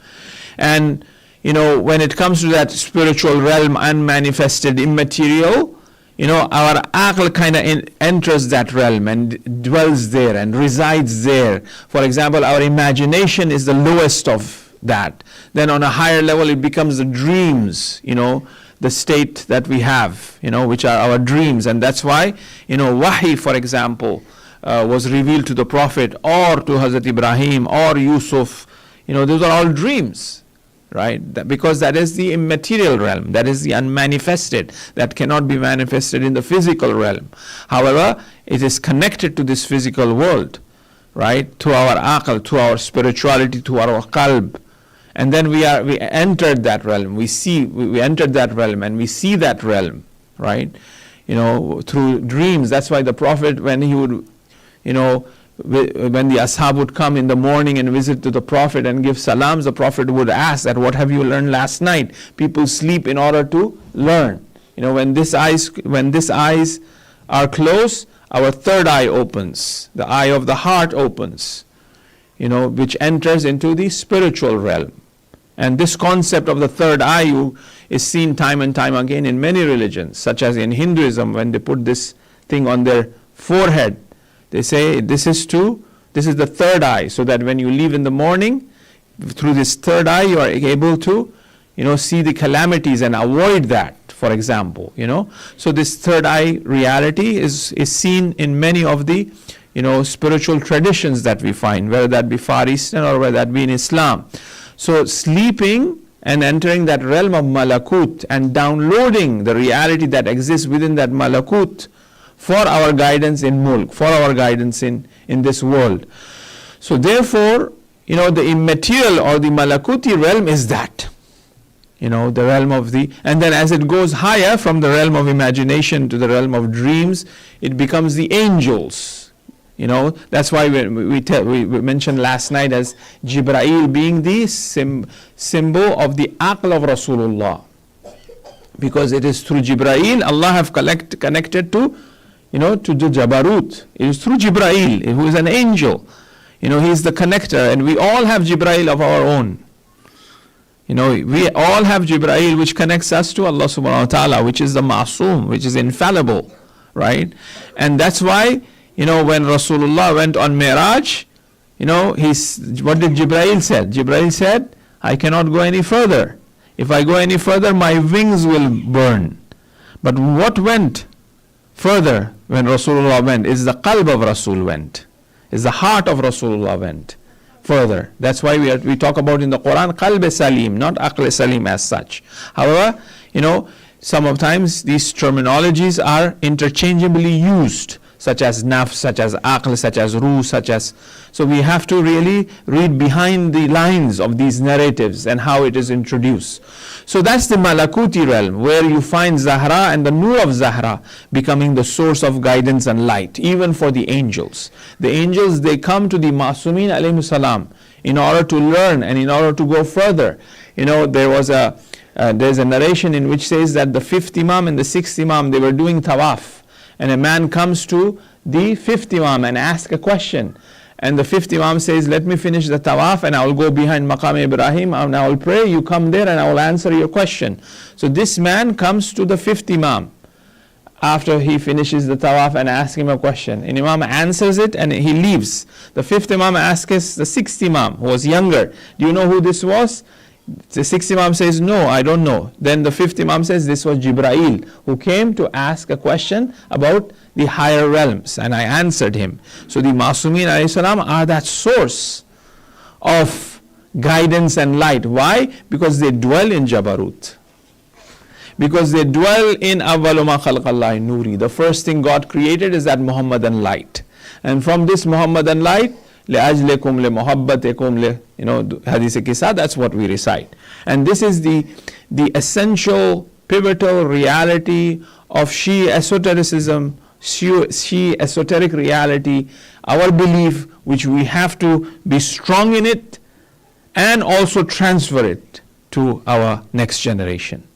[SPEAKER 4] And when it comes to that spiritual realm, unmanifested, immaterial, our aql kind of enters that realm and dwells there and resides there. For example, our imagination is the lowest of that. Then on a higher level, it becomes the dreams, the state that we have, which are our dreams. And that's why, Wahi, for example, was revealed to the Prophet or to Hazrat Ibrahim or Yusuf. Those are all dreams. Right? Because that is the immaterial realm, that is the unmanifested, that cannot be manifested in the physical realm. However, it is connected to this physical world, right? To our aql, to our spirituality, to our qalb. And then we entered that realm. We entered that realm and we see that realm, right? Through dreams. That's why the Prophet, when he would, when the ashab would come in the morning and visit to the Prophet and give salams, the Prophet would ask that, what have you learned last night? People sleep in order to learn. When these eyes are closed, our third eye opens. The eye of the heart opens, which enters into the spiritual realm. And this concept of the third eye is seen time and time again in many religions, such as in Hinduism, when they put this thing on their forehead. They say this is the third eye, so that when you leave in the morning, through this third eye you are able to, see the calamities and avoid that, for example, So this third eye reality is seen in many of the, spiritual traditions that we find, whether that be Far Eastern or whether that be in Islam. So sleeping and entering that realm of malakut and downloading the reality that exists within that malakut for our guidance in mulk, for our guidance in this world. So therefore, the immaterial or the malakuti realm is that. The realm of and then as it goes higher from the realm of imagination to the realm of dreams, it becomes the angels. That's why we mentioned last night as Jibreel being the symbol of the aql of Rasulullah. Because it is through Jibreel Allah have connected to the Jabarut. It is through Jibreel, who is an angel. He is the connector, and we all have Jibreel of our own. We all have Jibreel, which connects us to Allah subhanahu wa ta'ala, which is the Ma'soom, which is infallible, right? And that's why, when Rasulullah went on Mi'raj, what did Jibreel said? Jibreel said, I cannot go any further. If I go any further, my wings will burn. But what went further when Rasulullah went is the qalb of Rasul went, is the heart of Rasulullah went further. That's why we talk about in the Quran qalb salim, not aql salim as such. However, sometimes these terminologies are interchangeably used, such as nafs, such as aql, such as ruh, so we have to really read behind the lines of these narratives and how it is introduced. So that's the malakuti realm, where you find Zahra and the nur of Zahra becoming the source of guidance and light, even for the angels. The angels, they come to the Ma'sumin alayhi salam in order to learn and in order to go further. There's a narration in which says that the fifth Imam and the sixth Imam, they were doing tawaf. And a man comes to the fifth Imam and asks a question. And the fifth Imam says, let me finish the tawaf and I will go behind Maqam Ibrahim and I will pray. You come there and I will answer your question. So this man comes to the fifth Imam after he finishes the tawaf and asks him a question. And Imam answers it and he leaves. The fifth Imam asks the sixth Imam, who was younger, do you know who this was? The sixth Imam says, no, I don't know. Then the fifth Imam says, this was Jibreel, who came to ask a question about the higher realms, and I answered him. So the Ma'sumin alayhi salam are that source of guidance and light. Why? Because they dwell in Jabarut. Because they dwell in awwalu ma khalaqallahi nuri. The first thing God created is that Muhammadan light. And from this Muhammadan light, لأجلكم لمحبتكم hadith kisa, that's what we recite. And this is the essential pivotal reality of Shia esotericism, Shia esoteric reality, our belief, which we have to be strong in it and also transfer it to our next generation.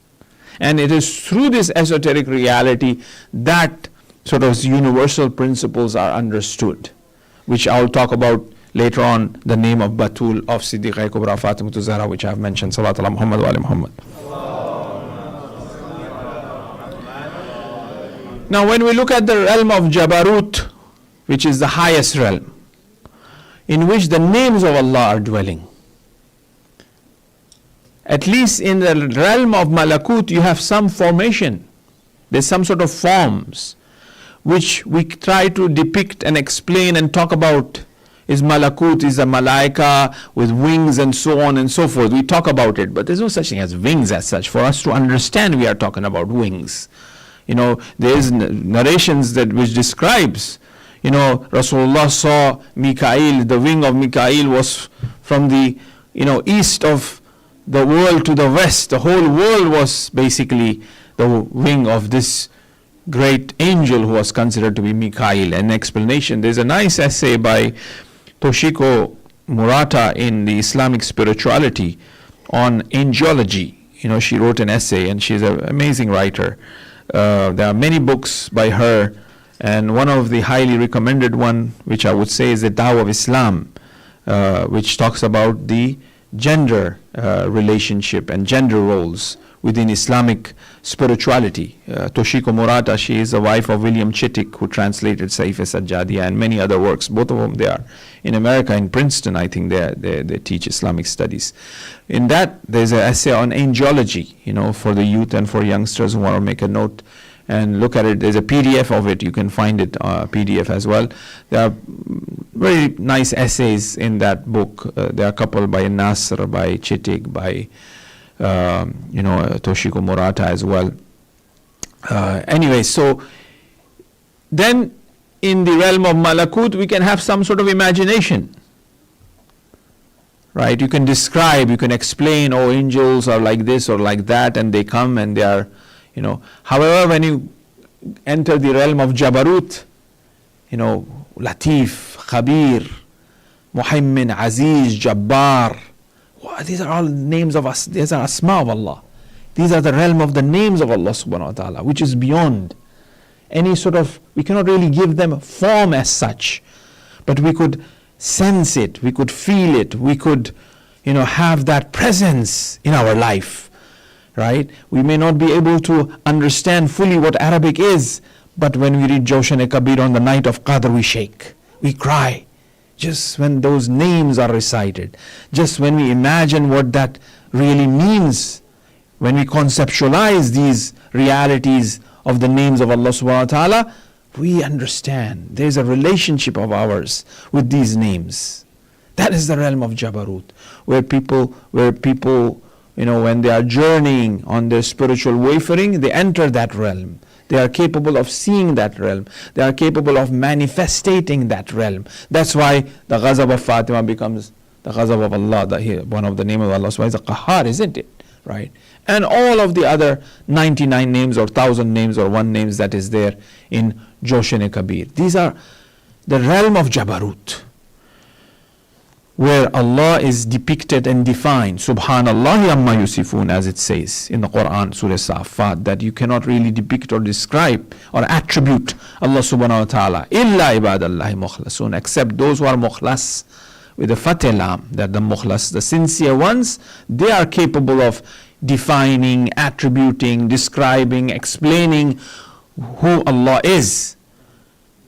[SPEAKER 4] And it is through this esoteric reality that sort of universal principles are understood, which I'll talk about later on, the name of Batul, of Siddiqa Kubra Fatimiyya Zahra, which I have mentioned. Salawat ala Muhammad wa ala Muhammad. Now when we look at the realm of Jabarut, which is the highest realm, in which the names of Allah are dwelling, at least in the realm of Malakut, you have some formation. There's some sort of forms which we try to depict and explain and talk about. Is Malakut, is a Malaika with wings and so on and so forth. We talk about it, but there's no such thing as wings as such. For us to understand, we are talking about wings. There is narrations which describes, Rasulullah saw Mikail, the wing of Mikail was from the, east of the world to the west. The whole world was basically the wing of this great angel who was considered to be Mikael. An explanation. There's a nice essay by Toshiko Murata in the Islamic Spirituality on angelology. She wrote an essay, and she's an amazing writer. There are many books by her, and one of the highly recommended one, which I would say, is the Tao of Islam, which talks about the gender relationship and gender roles within Islamic spirituality. Toshiko Murata, she is the wife of William Chittick, who translated Saif Sajjadiya and many other works. Both of them, they are in America, in Princeton, I think they teach Islamic studies. In that, there's an essay on angelology, for the youth and for youngsters who want to make a note and look at it. There's a PDF of it. You can find it PDF as well. There are very nice essays in that book. There are a couple by Nasr, by Chittick, by Toshiko Murata as well. Anyway, so then in the realm of Malakut, we can have some sort of imagination. Right? You can describe, you can explain, oh, angels are like this or like that, and they come and they are, However, when you enter the realm of Jabarut, Latif, Khabir, Muhaymin, Aziz, Jabbar, these are all names of us. These are Asma of Allah. These are the realm of the names of Allah subhanahu wa ta'ala, which is beyond any sort of, we cannot really give them form as such, but we could sense it, we could feel it, we could, have that presence in our life, right? We may not be able to understand fully what Arabic is, but when we read Jawshan-e-Kabir on the night of Qadr, we shake, we cry. Just when those names are recited, just when we imagine what that really means, when we conceptualize these realities of the names of Allah subhanahu wa ta'ala, we understand there's a relationship of ours with these names. That is the realm of Jabarut, where people, when they are journeying on their spiritual wayfaring, they enter that realm. They are capable of seeing that realm. They are capable of manifesting that realm. That's why the ghazab of Fatima becomes the ghazab of Allah. One of the names of Allah is a Qahhar, isn't it? Right? And all of the other 99 names or 1,000 names or one names that is there in Jawshan-e-Kabir. These are the realm of Jabarut, where Allah is depicted and defined. Subhanallah amma yusifun, as it says in the Quran, Surah Safat, that you cannot really depict or describe or attribute Allah subhanahu wa ta'ala. Illa ibadallahi mukhlasun, except those who are mukhlas, with the Fatih Lam, that the mukhlas, the sincere ones, they are capable of defining, attributing, describing, explaining who Allah is.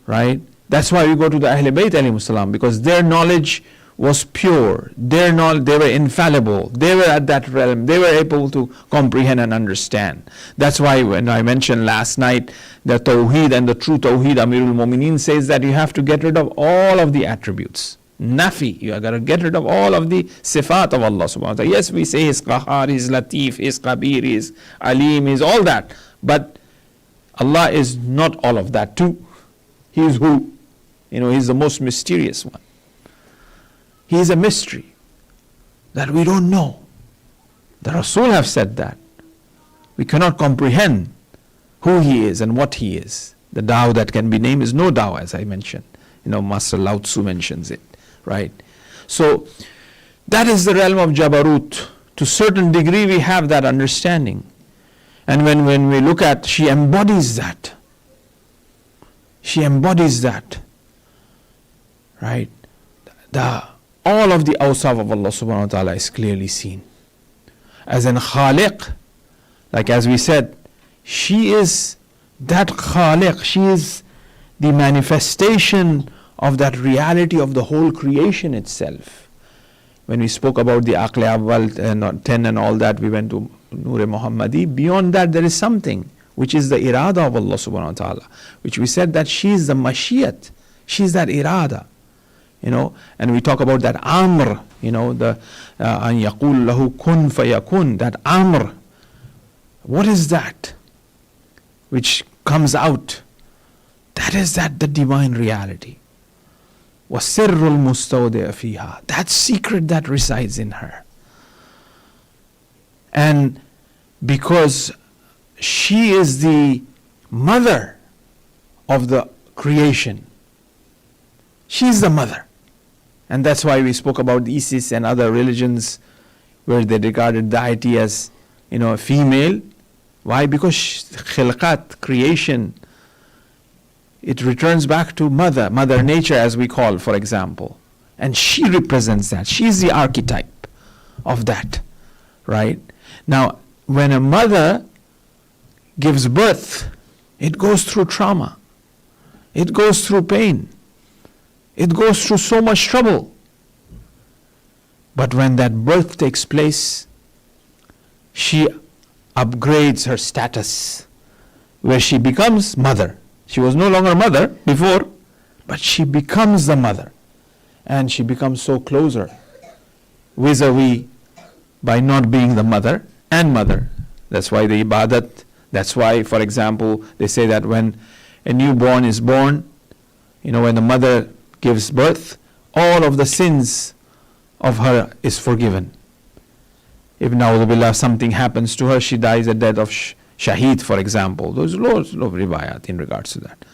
[SPEAKER 4] Right? That's why we go to the Ahl Bayt alayhimus salam, because their knowledge was pure, they were infallible, they were at that realm, they were able to comprehend and understand. That's why when I mentioned last night the Tawheed and the true Tawheed, Amirul Mu'mineen says that you have to get rid of all of the attributes. Nafi, you have got to get rid of all of the sifat of Allah subhanahu wa ta'ala. Yes, we say He's Qahhar, He's Latif, He's Kabir, He's Alim, He's all that, but Allah is not all of that too. He is who? He's the most mysterious one. He is a mystery that we don't know. The Rasul have said that. We cannot comprehend who He is and what He is. The Tao that can be named is no Tao, as I mentioned. Master Lao Tzu mentions it, right? So that is the realm of Jabarut. To a certain degree we have that understanding. And when we look at, she embodies that. She embodies that. Right? All of the awsaf of Allah subhanahu wa ta'ala is clearly seen. As in Khaliq, like as we said, she is that Khaliq, she is the manifestation of that reality of the whole creation itself. When we spoke about the Aql Awwal and 10 and all that, we went to Nur-e Muhammadi. Beyond that, there is something which is the irada of Allah subhanahu wa ta'ala, which we said that she is the mashiyat, she is that irada. And we talk about that amr, the an yaqul lahu kun fayakun, that amr. What is that which comes out? That is the divine reality. وَسِرُّ الْمُسْتَوْدِعَ فِيهَا, that secret that resides in her. And because she is the mother of the creation. She's the mother. And that's why we spoke about Isis and other religions where they regarded deity as, a female. Why? Because khilqat, creation, it returns back to mother nature, as we call, for example. And she represents that. She's the archetype of that, right? Now, when a mother gives birth, it goes through trauma. It goes through pain. It goes through so much trouble. But when that birth takes place, she upgrades her status, where she becomes mother. She was no longer mother before, but she becomes the mother. And she becomes so closer vis-a-vis by not being the mother and mother. That's why the ibadat, that's why, for example, they say that when a newborn is born, when the mother gives birth, all of the sins of her is forgiven. If na'udhu something happens to her, she dies a death of shaheed, for example. There's loads of riwayat in regards to that.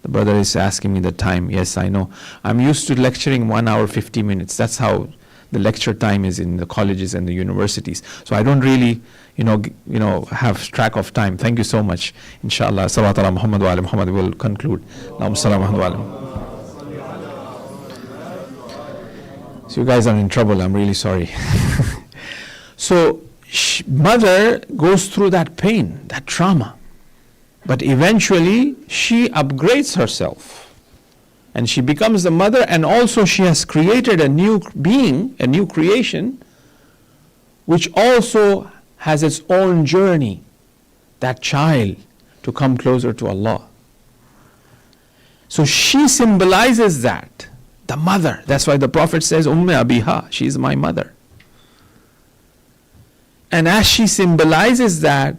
[SPEAKER 4] The brother is asking me the time. Yes, I know. I'm used to lecturing 1 hour 50 minutes. That's how the lecture time is in the colleges and the universities. So I don't really, have track of time. Thank you so much. Inshallah. Salawat ala Muhammad wa ala Muhammad. We'll conclude. So you guys are in trouble. I'm really sorry. So mother goes through that pain, that trauma. But eventually she upgrades herself. And she becomes the mother, and also she has created a new being, a new creation, which also has its own journey, that child, to come closer to Allah. So she symbolizes that, the mother. That's why the Prophet says, Umme Abiha, she is my mother. And as she symbolizes that,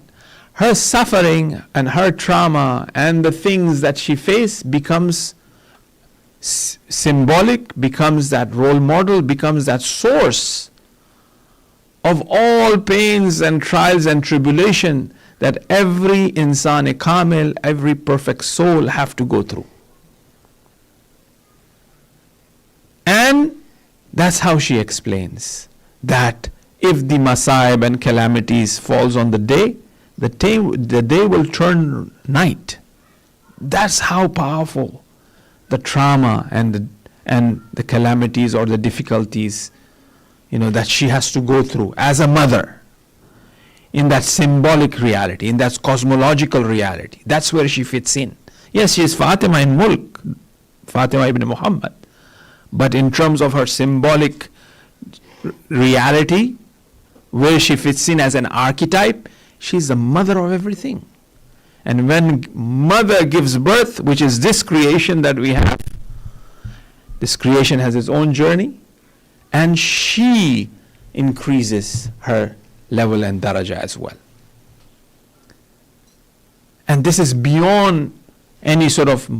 [SPEAKER 4] her suffering and her trauma and the things that she faced becomes symbolic, becomes that role model, becomes that source of all pains and trials and tribulation that every insan kamil, every perfect soul have to go through. And that's how she explains that if the masaib and calamities falls on the day will turn night. That's how powerful the trauma and the calamities or the difficulties, that she has to go through as a mother, in that symbolic reality, in that cosmological reality. That's where she fits in. Yes, she is Fatima in Mulk, Fatima ibn Muhammad, but in terms of her symbolic reality, where she fits in as an archetype, she's the mother of everything. And when mother gives birth, which is this creation that we have, this creation has its own journey, and she increases her level and daraja as well. And this is beyond any sort of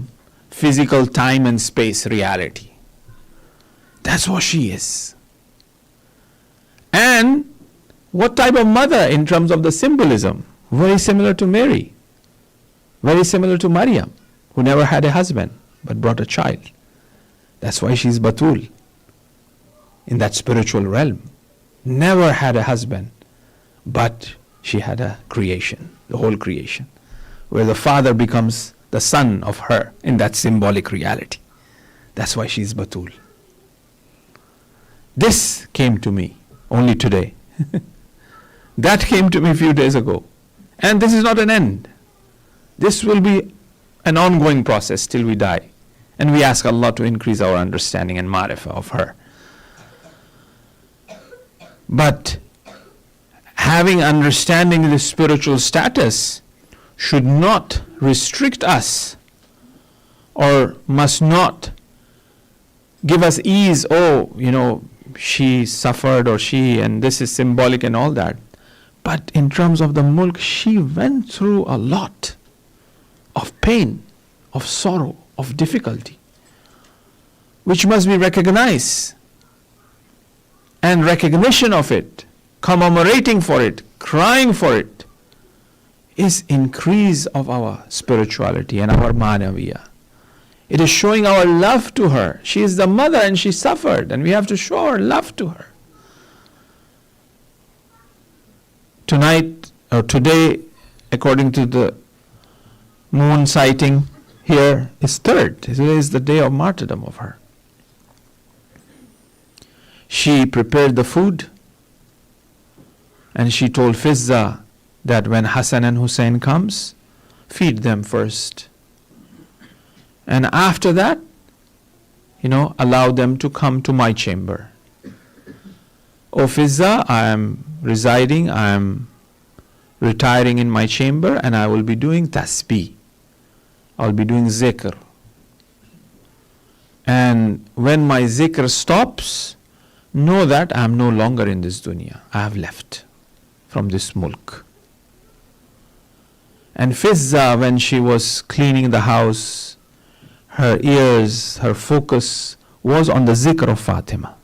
[SPEAKER 4] physical time and space reality. That's what she is. And what type of mother in terms of the symbolism? Very similar to Mary. Very similar to Maryam, who never had a husband but brought a child. That's why she's Batul in that spiritual realm. Never had a husband, but she had a creation, the whole creation, where the father becomes the son of her in that symbolic reality. That's why she's Batul. This came to me only today. That came to me a few days ago. And this is not an end. This will be an ongoing process till we die. And we ask Allah to increase our understanding and ma'rifah of her. But having understanding the spiritual status should not restrict us or must not give us ease, she suffered or she, and this is symbolic and all that. But in terms of the mulk, she went through a lot of pain, of sorrow, of difficulty, which must be recognized. And recognition of it, commemorating for it, crying for it, is increase of our spirituality and our manaviyya. It is showing our love to her. She is the mother and she suffered, and we have to show our love to her. Tonight or today, according to the moon sighting here, is 3rd. Today is the day of martyrdom of her. She prepared the food and she told Fizza that when Hassan and Hussein comes, feed them first. And after that, allow them to come to my chamber. O Fizza, I am residing, I am retiring in my chamber, and I will be doing tasbih. I will be doing zikr. And when my zikr stops, know that I am no longer in this dunya. I have left from this mulk. And Fizza, when she was cleaning the house, her ears, her focus was on the zikr of Fatima.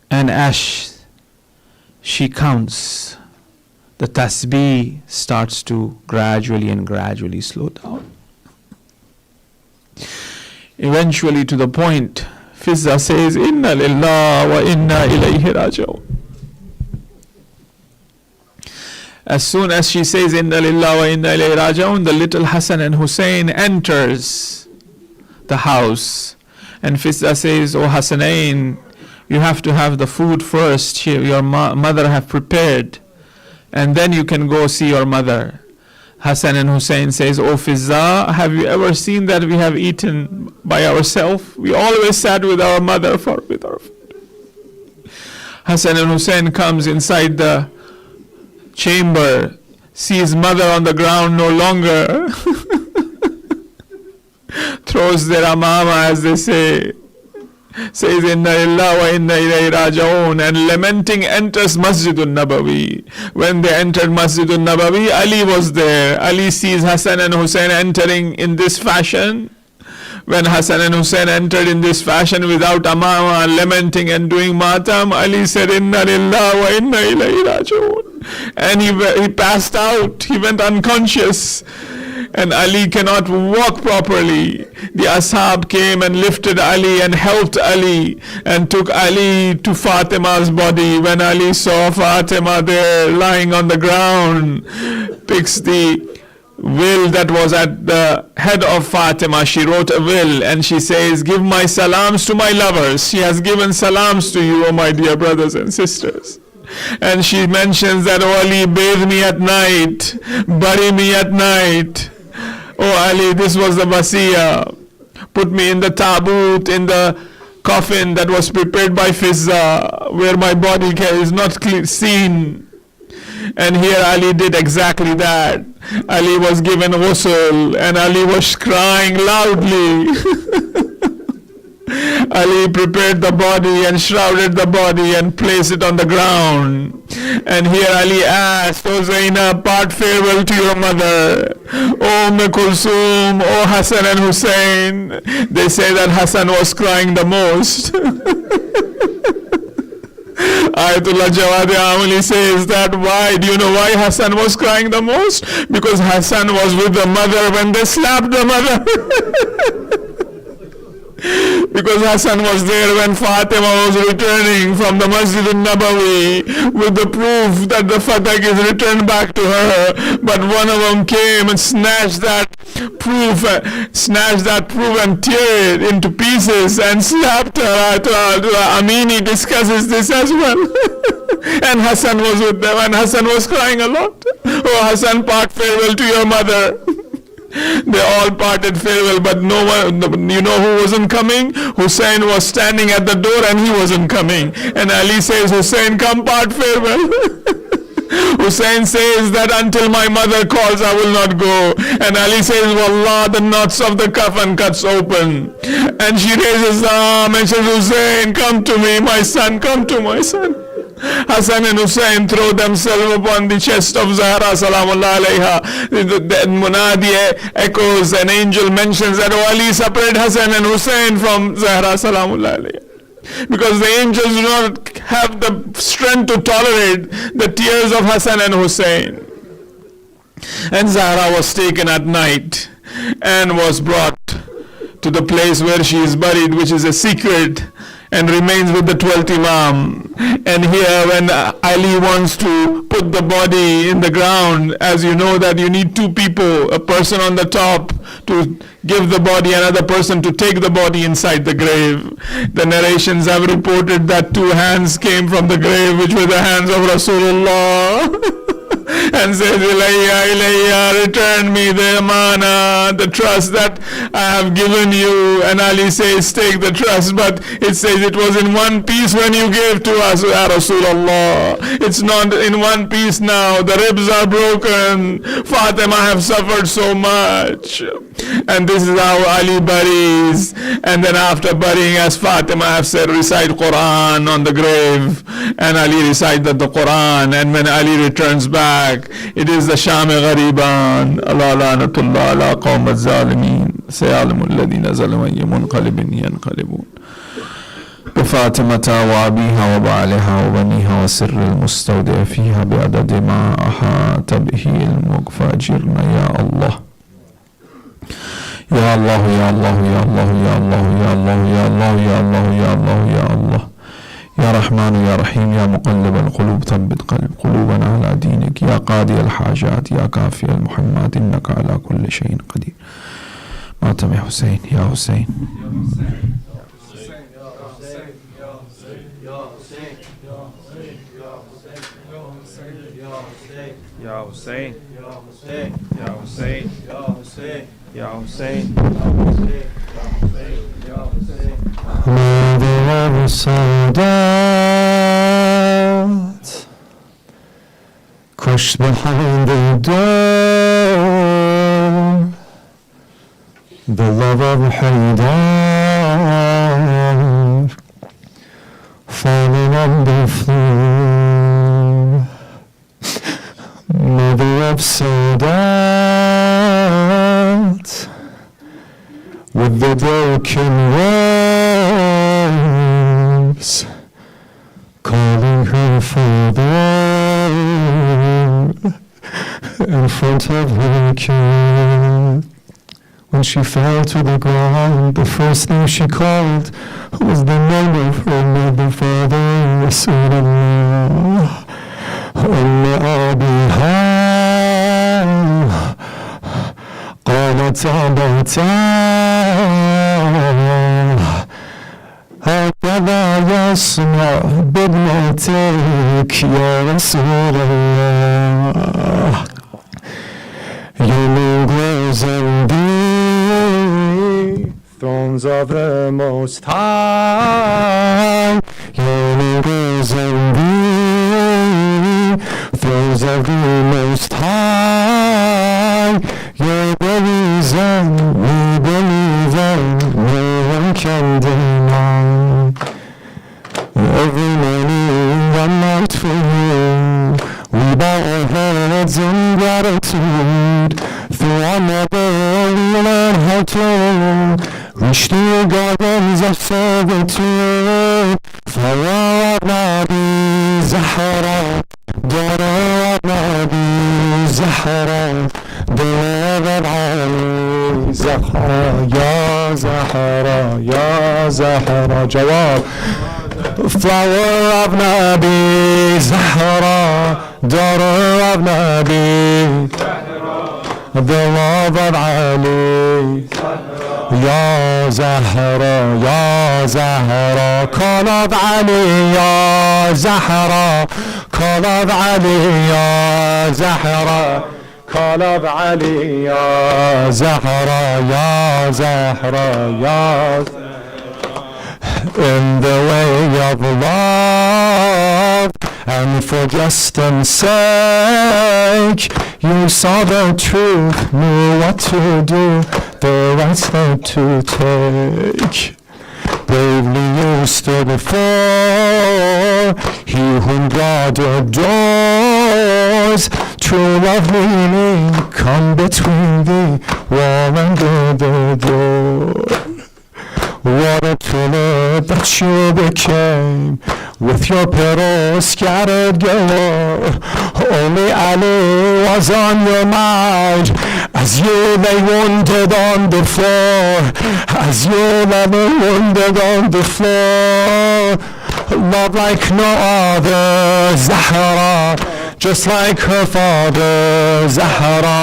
[SPEAKER 4] And as she counts, the tasbih starts to gradually slow down. Eventually to the point, Fizza says, Inna lillah wa inna ilayhi raji'un. As soon as she says, Inna lillah wa inna ilayhi raji'un, the little Hassan and Hussein enters the house. And Fizza says, O Hassanain, you have to have the food first. Your mother have prepared. And then you can go see your mother. Hassan and Hussein says, O Fizza, have you ever seen that we have eaten by ourselves? We always sat with our mother with our food. Hassan and Hussein comes inside the chamber, sees mother on the ground no longer, throws their amama, as they say, says Inna lillahi wa inna ilayhi raji'un, and lamenting enters Masjidun Nabawi. When they entered Masjidun Nabawi, Ali was there. Ali sees Hassan and Hussein entering in this fashion. When Hassan and Hussein entered in this fashion without amama, lamenting and doing matam, Ali said Inna lillahi wa inna ilayhi raji'un, and he passed out. He went unconscious. And Ali cannot walk properly. The ashab came and lifted Ali and helped Ali and took Ali to Fatima's body. When Ali saw Fatima there lying on the ground, picks the will that was at the head of Fatima. She wrote a will and she says, give my salams to my lovers. She has given salams to you, O my dear brothers and sisters. And she mentions that, O Ali, bathe me at night, bury me at night. Oh Ali, this was the wasiyah. Put me in the tabut, in the coffin that was prepared by Fizza, where my body is not seen. And here Ali did exactly that. Ali was given ghusl and Ali was crying loudly. Ali prepared the body and shrouded the body and placed it on the ground. And here Ali asked, O Zainab, part farewell to your mother. O Kulsum, O Hassan and Hussein. They say that Hassan was crying the most. Ayatollah Jawad Amuli says that why? Do you know why Hassan was crying the most? Because Hassan was with the mother when they slapped the mother. Because Hassan was there when Fatima was returning from the Masjid al-Nabawi with the proof that the Fatak is returned back to her. But one of them came and snatched that proof and tear it into pieces and slapped her. Amini discusses this as well. And Hassan was with them and Hassan was crying a lot. Oh Hassan, part farewell to your mother. They all parted farewell, but no one, you know who wasn't coming? Hussein was standing at the door and he wasn't coming. And Ali says, Hussein, come, part farewell. Hussein says that until my mother calls, I will not go. And Ali says, Wallah, the knots of the coffin cuts open. And she raises the arm and says, Hussein, come to me, my son, come to my son. Hassan and Hussein throw themselves upon the chest of Zahra Salamullah alayha. The Munadi echoes, an angel mentions that, oh Ali, separate Hassan and Hussein from Zahra Salamullah alayha. because the angels do not have the strength to tolerate the tears of Hassan and Hussein. And Zahra was taken at night and was brought to the place where she is buried, which is a secret, and remains with the 12th Imam. And here, when Ali wants to put the body in the ground, as you know that you need two people, a person on the top to give the body, another person to take the body inside the grave. The narrations have reported that two hands came from the grave, which were the hands of Rasulullah. And says, Ilayya, Ilayya, return me the amana, the trust that I have given you. And Ali says, take the trust, but it says it was in one piece when you gave to us, Ya Rasulullah. It's not in one piece now. The ribs are broken. Fatima have suffered so much. And this is how Ali buries. And then after burying, as Fatima have said, recite Quran on the grave. And Ali recited the Quran. And when Ali returns back, it is the Sham Ghariban. Allah la'natullah ala qawm al-zalimin. Sayalamu alladhina zalamu munqalibin yanqalibun. بفاطمة وأبيها وبعلها وبنيها وسر المستودع فيها بعدد ما أحاط به علمك فأجرنا يا الله. يا الله يا الله يا الله يا الله يا الله يا الله يا الله يا الله يا الله يا رحمن يا رحيم يا مقلب القلوب ثبت قلوبنا على دينك يا قاضي الحاجات يا كافي المحمات إنك على كل شيء قدير. ماتم يا حسين يا حسين يا حسين يا حسين يا حسين
[SPEAKER 3] ماذا السادات crushed behind the door, the love of Haydar falling on the floor, mother of Sadat with the broken rose, calling her father in front of her kid. When she fell to the ground, the first thing she called was the name of her mother, father, Rasulullah. أبيها قالت أبتا هكذا يصنع بابنتك يا رسول الله. Your name grows on the thrones of the Most High. Your name grows on the thrones of the Most High. You're the reason we believe in, no one can deny. Every morning and night for you, we bow our heads in gratitude. Through our mother we learn how to reach the gardens of servitude. Flower of Nabi Zahra, daughter of Nabi Zahra, the love of Ali Zahra, Ya Zahra, Ya Zahra, Jawab. Flower of Nabi Zahra, daughter of Nabi, the love of Ali. Ya Zahra, Ya Zahra, call of Ali, Ya Zahra, call of Ali, Ya Zahra, call of Ali, Ya Zahra, Ya Zahra, Ya Zahra. In the way of love and for justice sake, you saw the truth, knew what to do, the right step to take. Bravely you stood for he whom God adores. True love meaning come between thee, wall and the door. What a tulip that you became, with your petals scattered galore. Only Ali was on your mind, as you lay wounded on the floor, as you lay wounded on the floor. Love like no other, Zahra, just like her father, Zahra,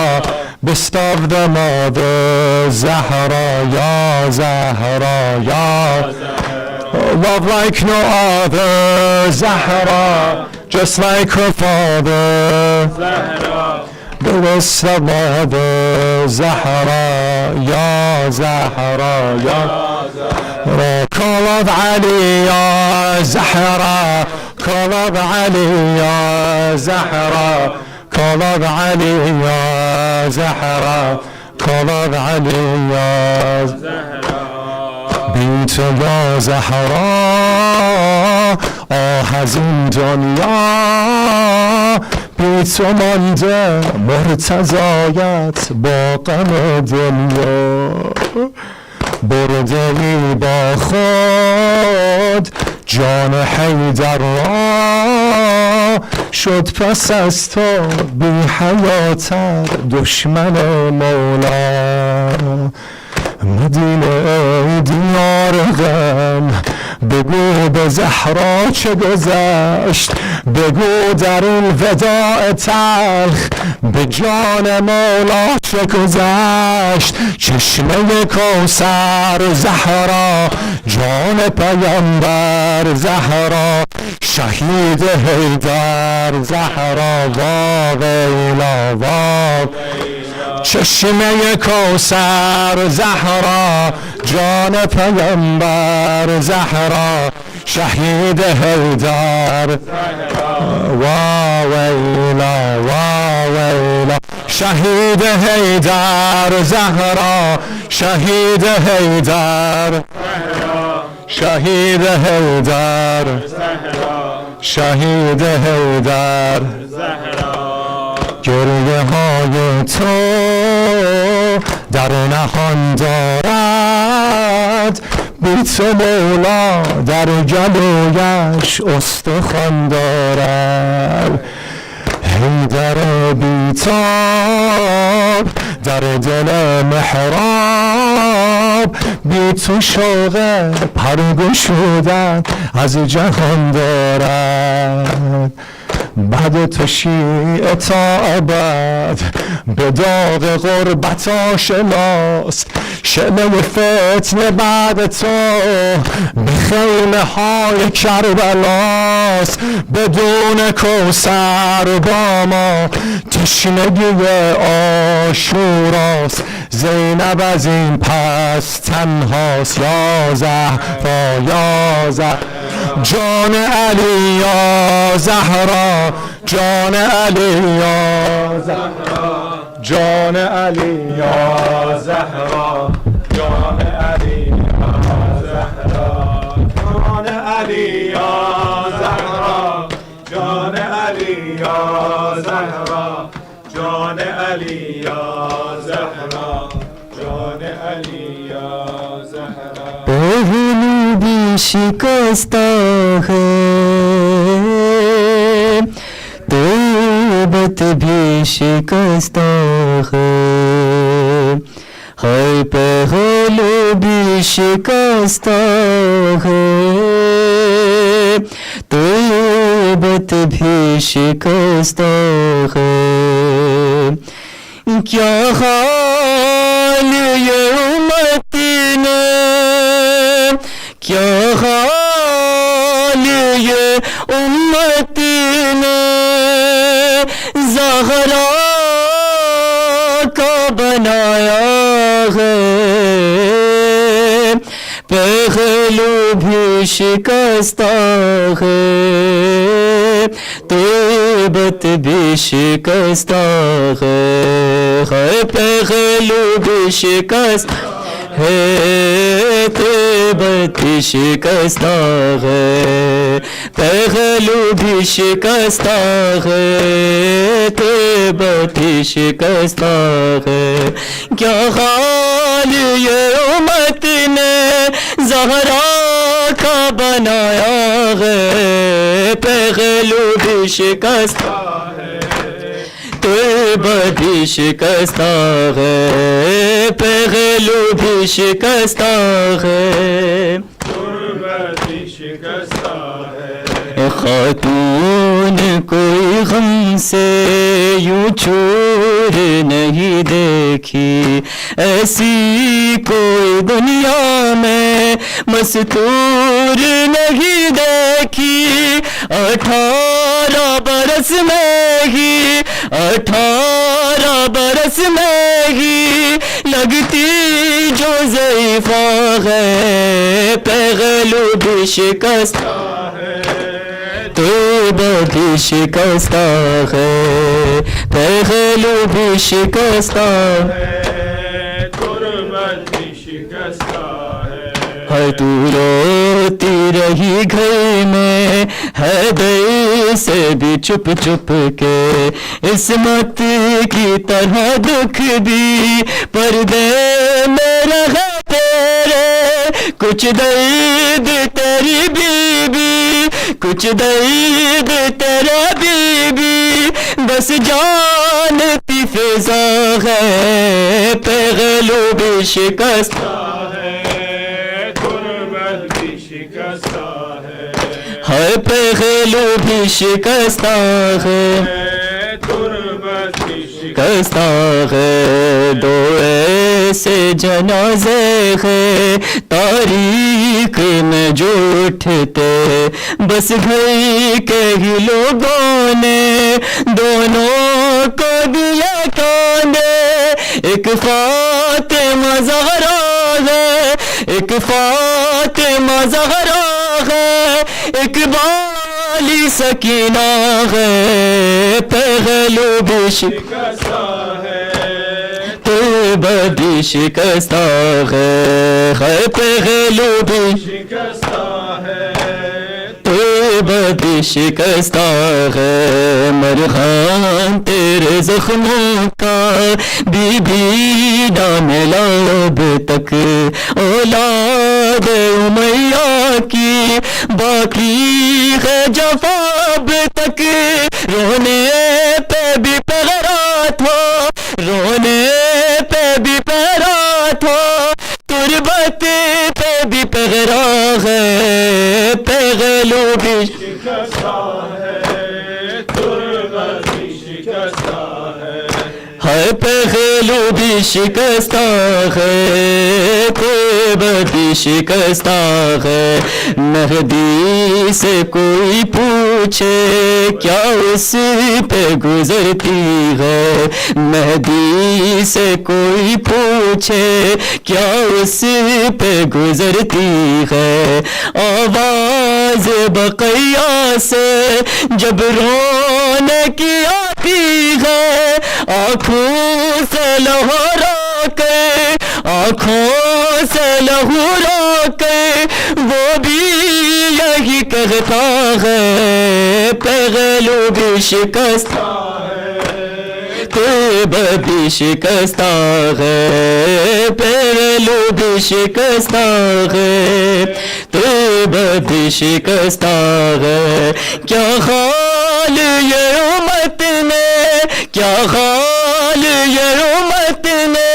[SPEAKER 3] best of the mothers, Zahra, Ya Zahra, Ya. Love like no other, Zahra, just like her father, Zahra, the best of mothers, Zahra, Ya Zahra, Ya. Call of Ali, Ya Zahra, call of Ali, Ya Zahra, call of Ali, Ya Zahra, call of Ali, Ya Zahra. Be تو یا زهرا آه is an دنیا، be تو مانده مرتضایت با غم دنیا. برده ای با خود جان حیدر را، شد پس از تو بی حیاتر دشمن مولا. مدینه دیار غم، بگو به زهرا چه گذشت، بگو در این وداع تلخ به جان مولا چه گذشت. چشمه کوثر زهرا، جان پیامبر زهرا، شهید حیدر زهرا، وا ویلا وا. چشمه کوثر زهرا، جان پیامبر زهرا، شهید حیدر وا ویلا وا ویلا. شهید حیدر زهرا، شهید حیدر، شهید حیدر، شهید حیدر. گریه های تو در نهان دارد، بی تو مولا در گلویش استخوان دارد. حیدر بیتاب در دل محراب، بی تو شوق پرگشودن از جهان دارد. بعد تو شیعه تا ابد به داغ غربت آشناست، شعله فتنه بعد تو به خیمه های کربلاست. بدون کوثر با ما تشنگی آشوراست، زینب از این پس تنهاست. یا زهرا یا زهرا، جان علی یا زهرا، جان علی یا زهرا، جان علی یا زهرا، جان علی یا زهرا، جان علی یا زهرا، جان علی یا زهرا، جان علی یا زهرا، جان علی یا زهرا.
[SPEAKER 5] پهلو بھی شکستہ ہے، توبت بھی شکستہ ہے، ہائے پہلو بھی شکستہ ہے، توبت بھی شکستہ ہے. کیا حال یہ امتی نے، کیا حال یہ امتی نے، زہرا کا بنایا ہے. پہلو بھی شکستہ ہے، توبت بھی شکستہ ہے، پہلو بھی شکست ہے، توبت بھی شکستہ ہے، پہلو بھی شکستہ ہے، توبت بھی شکستہ ہے. کیا حال حال یہ امت نے زہرا کا بنایا ہے، پہلو بھی شکستہ ہے طیبہ بھی شکستہ ہے، پہلو بھی شکستہ ہے، خاتون کوئی غم سے یوں چور نہیں دیکھی، ایسی کوئی دنیا میں مستور نہیں دیکھی، 18 برس میں ہی 18 برس میں ہی لگتی جو ضعیفہ ہے، پہلو بھی شکستہ طیبہ بھی شکستہ ہے، پہلو بھی شکستہ ہے، تربت بھی شکستہ ہے، تو روتی رہی گھر میں حیدر سے بھی چھپ چھپ کے، عصمت کی طرح دکھ بھی پردے میں رہا تیرے، کچھ درد تیری بیوی، کچھ درد تیرا بیوی، بس جانتی فضا ہے، پہلو بھی شکستہ ہے، تربت بھی شکستہ ہے، پہلو بھی شکستہ ہے، تربت بھی شکستہ ہے، دو ایسے جنازے ہیں تاریخ میں جو اٹھتے، بس گھر کے ہی لوگوں نے دونوں کو دیا کاندے، ایک فاطمہ زہرا ہے، ایک فاطمہ زہرا ہے، ایک بالی سکینہ ہے، پہلو بھی شکستہ ہے، طیبہ بھی شکستہ ہے، پہلو بھی شکستہ ہے، طیبہ بھی شکستہ ہے، مرہم تیرے زخموں کا بی بی نہ ملا اب تک، اولاد امیہ کی باقی ہے جفا اب تک، رونے پہ بھی پغرات ہو، رونے پہ بھی پغرات ہو، تربت پہ بھی پغرا ہے، پہلو بھی شکستہ ہے، تربت بھی شکستہ ہے، پہلو بھی شکستہ ہے، طیبہ بھی شکستہ ہے، مہدی سے کوئی پوچھے کیا اس پہ گزرتی ہے، مہدی سے کوئی پوچھے کیا اس پہ گزرتی ہے، آواز بقیہ سے جب رونے کی آتی ہے، آنکھوں سے لہو روکے، آنکھوں سے لہو روکے، وہ بھی یہی کہتا ہے، پہلو بھی شکستہ ہے، طیبہ بھی شکستہ ہے، پہلو بھی شکستہ ہے، طیبہ بھی شکستہ ہے، کیا حال یہ امت نے، کیا حال یہ امت نے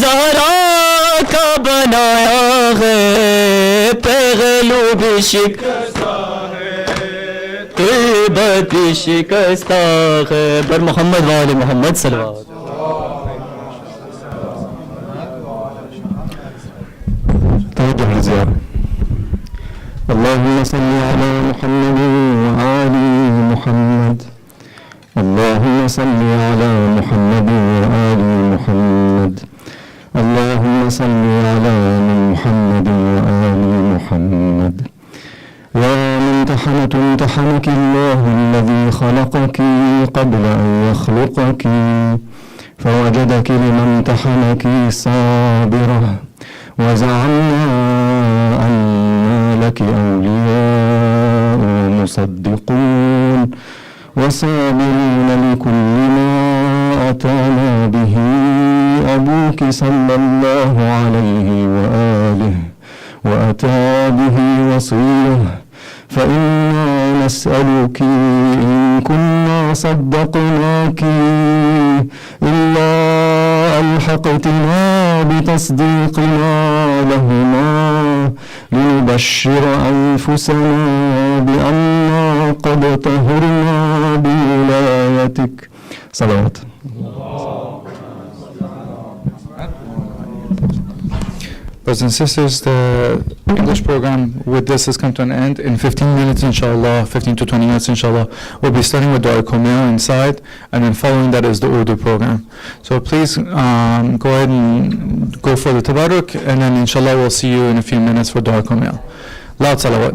[SPEAKER 5] زہرا کا بنایا ہے، پہلو بھی شکستہ ہے، طیبہ بھی شکستہ ہے، بر محمد وآل محمد صلی اللہ علیہ وسلم۔
[SPEAKER 3] اللهم صل على محمد وآل محمد، اللهم صل على محمد وآل محمد، اللهم صل على محمد وآل محمد، يا ممتحنة امتحنك الله الذي خلقك قبل أن يخلقك فوجدك لما امتحنك صابرة، وزعمنا أن لك أولياء مصدقون وصابرون لكل ما أتانا به أبوك صلى الله صدقناك إلا ألحقتنا بتصديقنا لهما لنبشر أنفسنا بأننا قد طهرنا بولايتك. صلوات.
[SPEAKER 2] Brothers and sisters, the English program with this has come to an end. In 15 minutes, inshallah, 15 to 20 minutes, inshallah, we'll be starting with Dua Kumail inside, and then following that is the Urdu program. So please go ahead and go for the Tabarruk, and then inshallah we'll see you in a few minutes for Dua Kumail. Loud salawat.